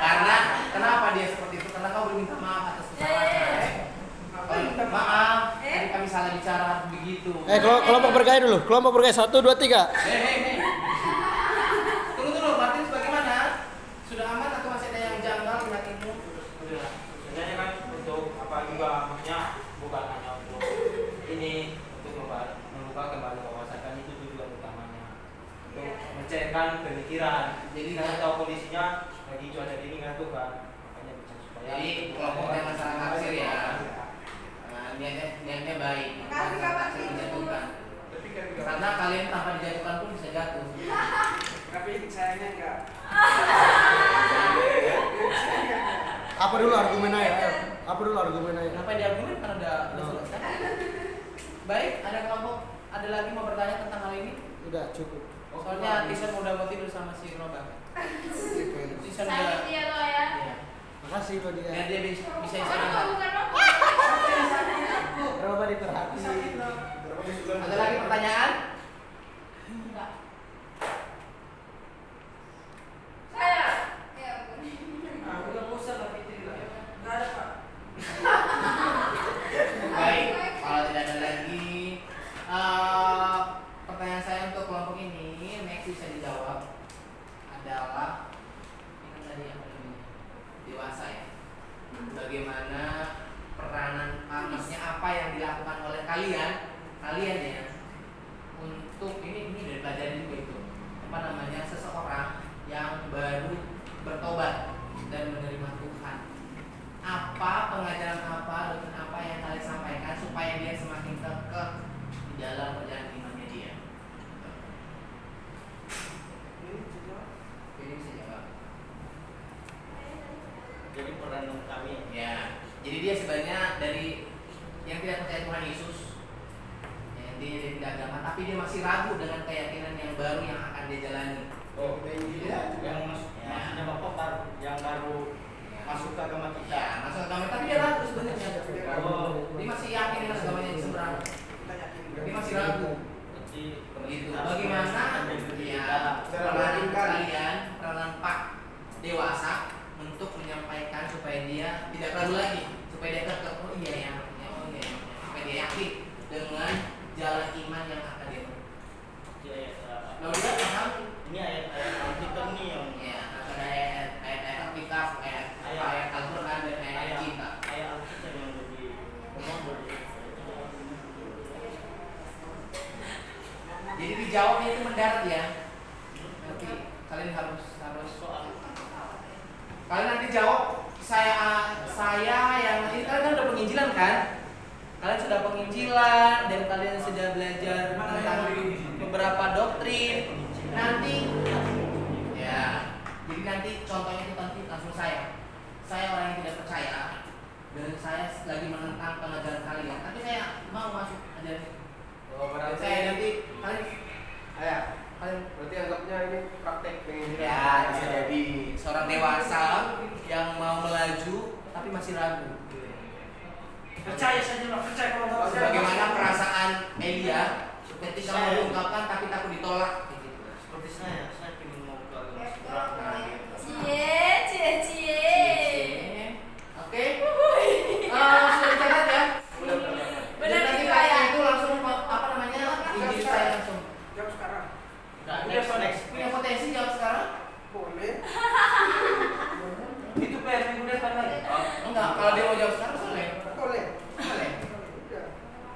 Karena kenapa dia seperti itu? Karena kau belum minta maaf atas kesalahan. Apa yang minta Maaf, tadi kami salah bicara begitu. Kelompok bergaya dulu. Kelompok bergaya 1, 2, 3. Hei. Tunggu, Martin bagaimana? Sudah aman atau masih ada yang janggal di hatimu? Udah. Sebenarnya kan untuk apa juga maksudnya bukan hanya untuk ini untuk membuka kembali wawasan kan itu tujuan utamanya untuk mencairkan pemikiran. Jadi kita tahu kondisinya lagi cuaca dingin ngantuk kan makanya bisa supaya Jadi kelompoknya masalah tafsir ya. Niatnya baik. Tafsir menjatuhkan. Karena kalian tanpa dijatuhkan pun bisa jatuh. Tapi sayangnya enggak. Apa dulu argumen ayo. Kenapa diargumen? Karena udah selesai. Baik, ada kelompok ada lagi mau bertanya tentang hal ini? Udah cukup. Soalnya Tisan udah mau tidur sama si Roba. Tisan udah. Sakit dia lo ya. Iya. Makasih lo dia. Biar dia bisa Oh, istirahat. bukan Rob. Berapa diperhati? Ada lagi pertanyaan? Enggak. Saya. Ya ampun. Udah bosan lah Fitri lah. Enggak ada, Pak. Baik, kalau tidak ada lagi pertanyaan saya untuk kelompok ini, next bisa dijawab adalah ini kan tadi apa namanya dewasa ya. Bagaimana peranan, maksudnya apa yang dilakukan oleh kalian ya untuk ini dari pelajaran juga itu apa namanya seseorang yang baru bertobat dan menerima Tuhan. Apa pengajaran apa, doktrin apa yang kalian sampaikan supaya dia semakin kekeh di dalam perjalanan imannya dia? Ini bisa jawab. Jadi peran kami Ya, jadi dia sebenarnya dari yang tidak percaya Tuhan Yesus, yang dia tidak agama, tapi dia masih ragu dengan keyakinan yang baru yang akan dia jalani. maksudnya bapak yang baru masuk ke agama kita. Ya, masuk agama, tapi dia ragu sebenarnya. Dia masih yakin dengan agamanya di seberang. Dia masih ragu. Jadi Begitu. Bagaimana? Ya, dewasa untuk menyampaikan supaya dia tidak ragu lagi, supaya dia tetap oh iya ya, supaya dia yakin dengan jalan iman yang akan dia tempuh. Lalu dia paham Ini ayat-ayat Alkitab nih yang ya, ada ayat Alkitab, ayat Al-Quran dan ayat cinta. ayat Alkitab yang lebih Jadi dijawabnya itu mendarat ya. Nanti kalian harus soal kalian nanti jawab saya yang ini kalian kan udah penginjilan kan? Kalian sudah penginjilan dan kalian sudah belajar tentang beberapa doktrin. Nanti ya, jadi nanti contohnya itu nanti langsung saya orang yang tidak percaya dan saya lagi menentang pengajaran kalian. Tapi saya mau masuk ajaran itu. Oh, berarti Saya nanti kalian berarti anggapnya ini praktek penginjilan. ya bisa jadi seorang dewasa yang mau melaju tapi masih ragu. Percaya saja lah, percaya kalau nggak percaya. Bagaimana perasaan Elia ketika mau diungkapkan tapi takut ditolak? seperti saya ingin mau ke agama seberang Cie. Oke. Sudah dicatat ya. Benar Jadi nanti juga kalian ya. itu langsung apa namanya injil saya langsung. Jawab sekarang. next Punya potensi jawab sekarang? Boleh. Itu PR minggu depan lagi. Enggak, kalau dia mau jawab sekarang boleh. Boleh. Boleh. Ya.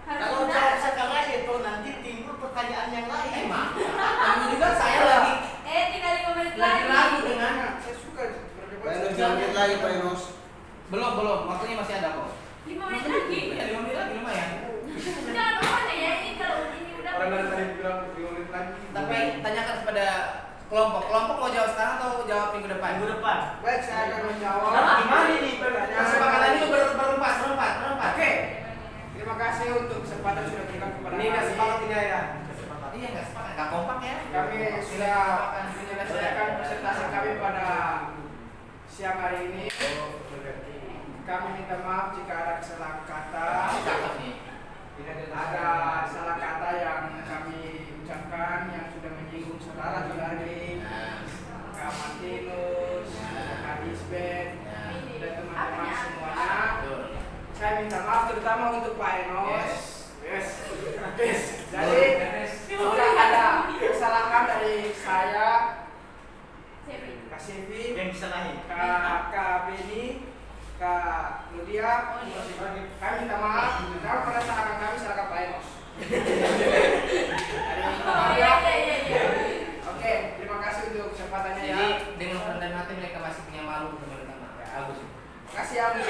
kalau jawab sekarang itu nanti timbul pertanyaan yang lain Emang. Kamu juga saya lagi Tinggal 5 menit lagi lagi. ragu dengan Saya suka berdebat. Pak Enos jangan menit lagi Pak Enos. belum waktunya masih ada kok. 5 menit lagi. Ya 5 menit lagi lumayan. Jangan lupa ya, ini kalau ini udah. Orang dari tadi bilang 5 menit lagi. Tapi tanyakan kepada kelompok mau jawab sekarang atau jawab minggu depan? minggu depan Baik, saya akan menjawab. gimana ini Kesepakatan ini berempat. Oke. Terima kasih untuk kesempatan sudah diberikan kepada Ini nggak kami. sepakat ini ya. Iya nggak sepakat, nggak kompak ya? Kami sudah menyelesaikan presentasi kami pada siang hari ini. Kami minta maaf jika ada kesalahan kata. Cakep nih. Ada salah kata yang kami ucapkan yang sudah menyinggung saudara Julardi, Kak Martinus, Kak Isbeth, dan teman-teman semuanya. Saya minta maaf terutama untuk Pak Enos. Yes. Jadi jika ada kesalahan dari saya, Kak Silvi, yang disalahin Kak Beni, Kak Ludia, kami minta maaf. Kalau pada saat kami silakan Pak Enos. Oke, terima kasih untuk kesempatannya ya. Jadi dengan rendah hati mereka masih punya malu untuk meminta maaf. Ya, Agus. Kasih ya untuk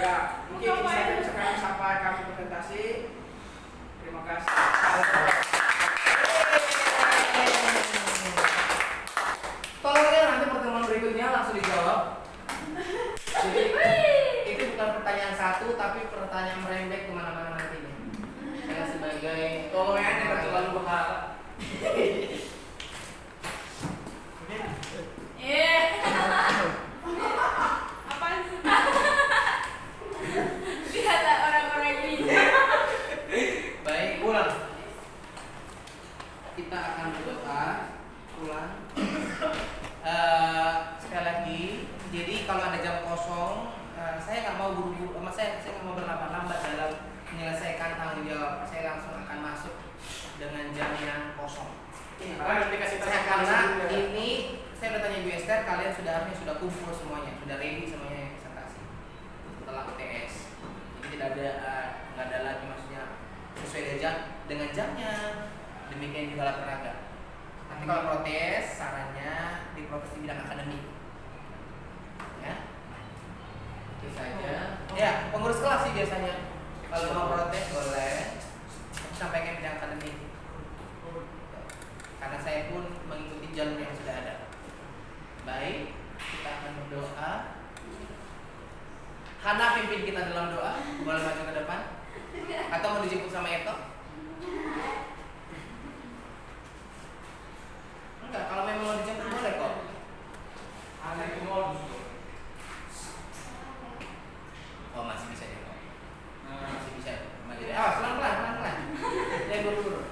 ya, mungkin ini saja bisa kami sampaikan kami presentasi. Terima kasih. Tolong ya nanti pertemuan berikutnya langsung dijawab. Jadi itu bukan pertanyaan satu tapi pertanyaan merembet kemana-mana nantinya. Saya sebagai Tolong ya jangan terlalu berharap. Apaan sih? Lihatlah orang-orang ini. baik pulang. Kita akan berdoa pulang. Sekali lagi, jadi kalau ada jam kosong, saya nggak mau buru-buru, saya nggak mau berlambat-lambat dalam menyelesaikan tanggung jawab. Saya langsung akan masuk dengan jam yang kosong. Karena dikasih Karena ini saya udah tanya Bu Esther, kalian harusnya sudah kumpul semuanya, sudah ready semuanya yang presentasi setelah UTS. Jadi tidak ada lagi maksudnya sesuai dengan jamnya. Demikian juga olahraga. Nanti kalau protes, sarannya diprotes di bidang akademik. Ya, itu saja. Ya, pengurus kelas sih biasanya. Kalau mau protes boleh, sampaikan bidang akademik. Karena saya pun mengikuti jalur yang sudah ada. Baik, kita akan berdoa. Hana pimpin kita dalam doa. Boleh maju ke depan? Atau mau dijemput sama Eto? Enggak, kalau memang mau dijemput boleh kok. Ada itu modus tuh. Oh masih bisa ya kok. Masih bisa. Awas pelan-pelan. Jangan buru-buru.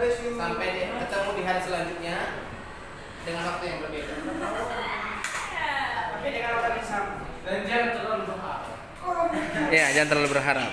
Sampai ketemu di hari selanjutnya dengan waktu yang berbeda. Tapi dengan orang yang sama. Dan jangan terlalu berharap. Ya, jangan terlalu berharap.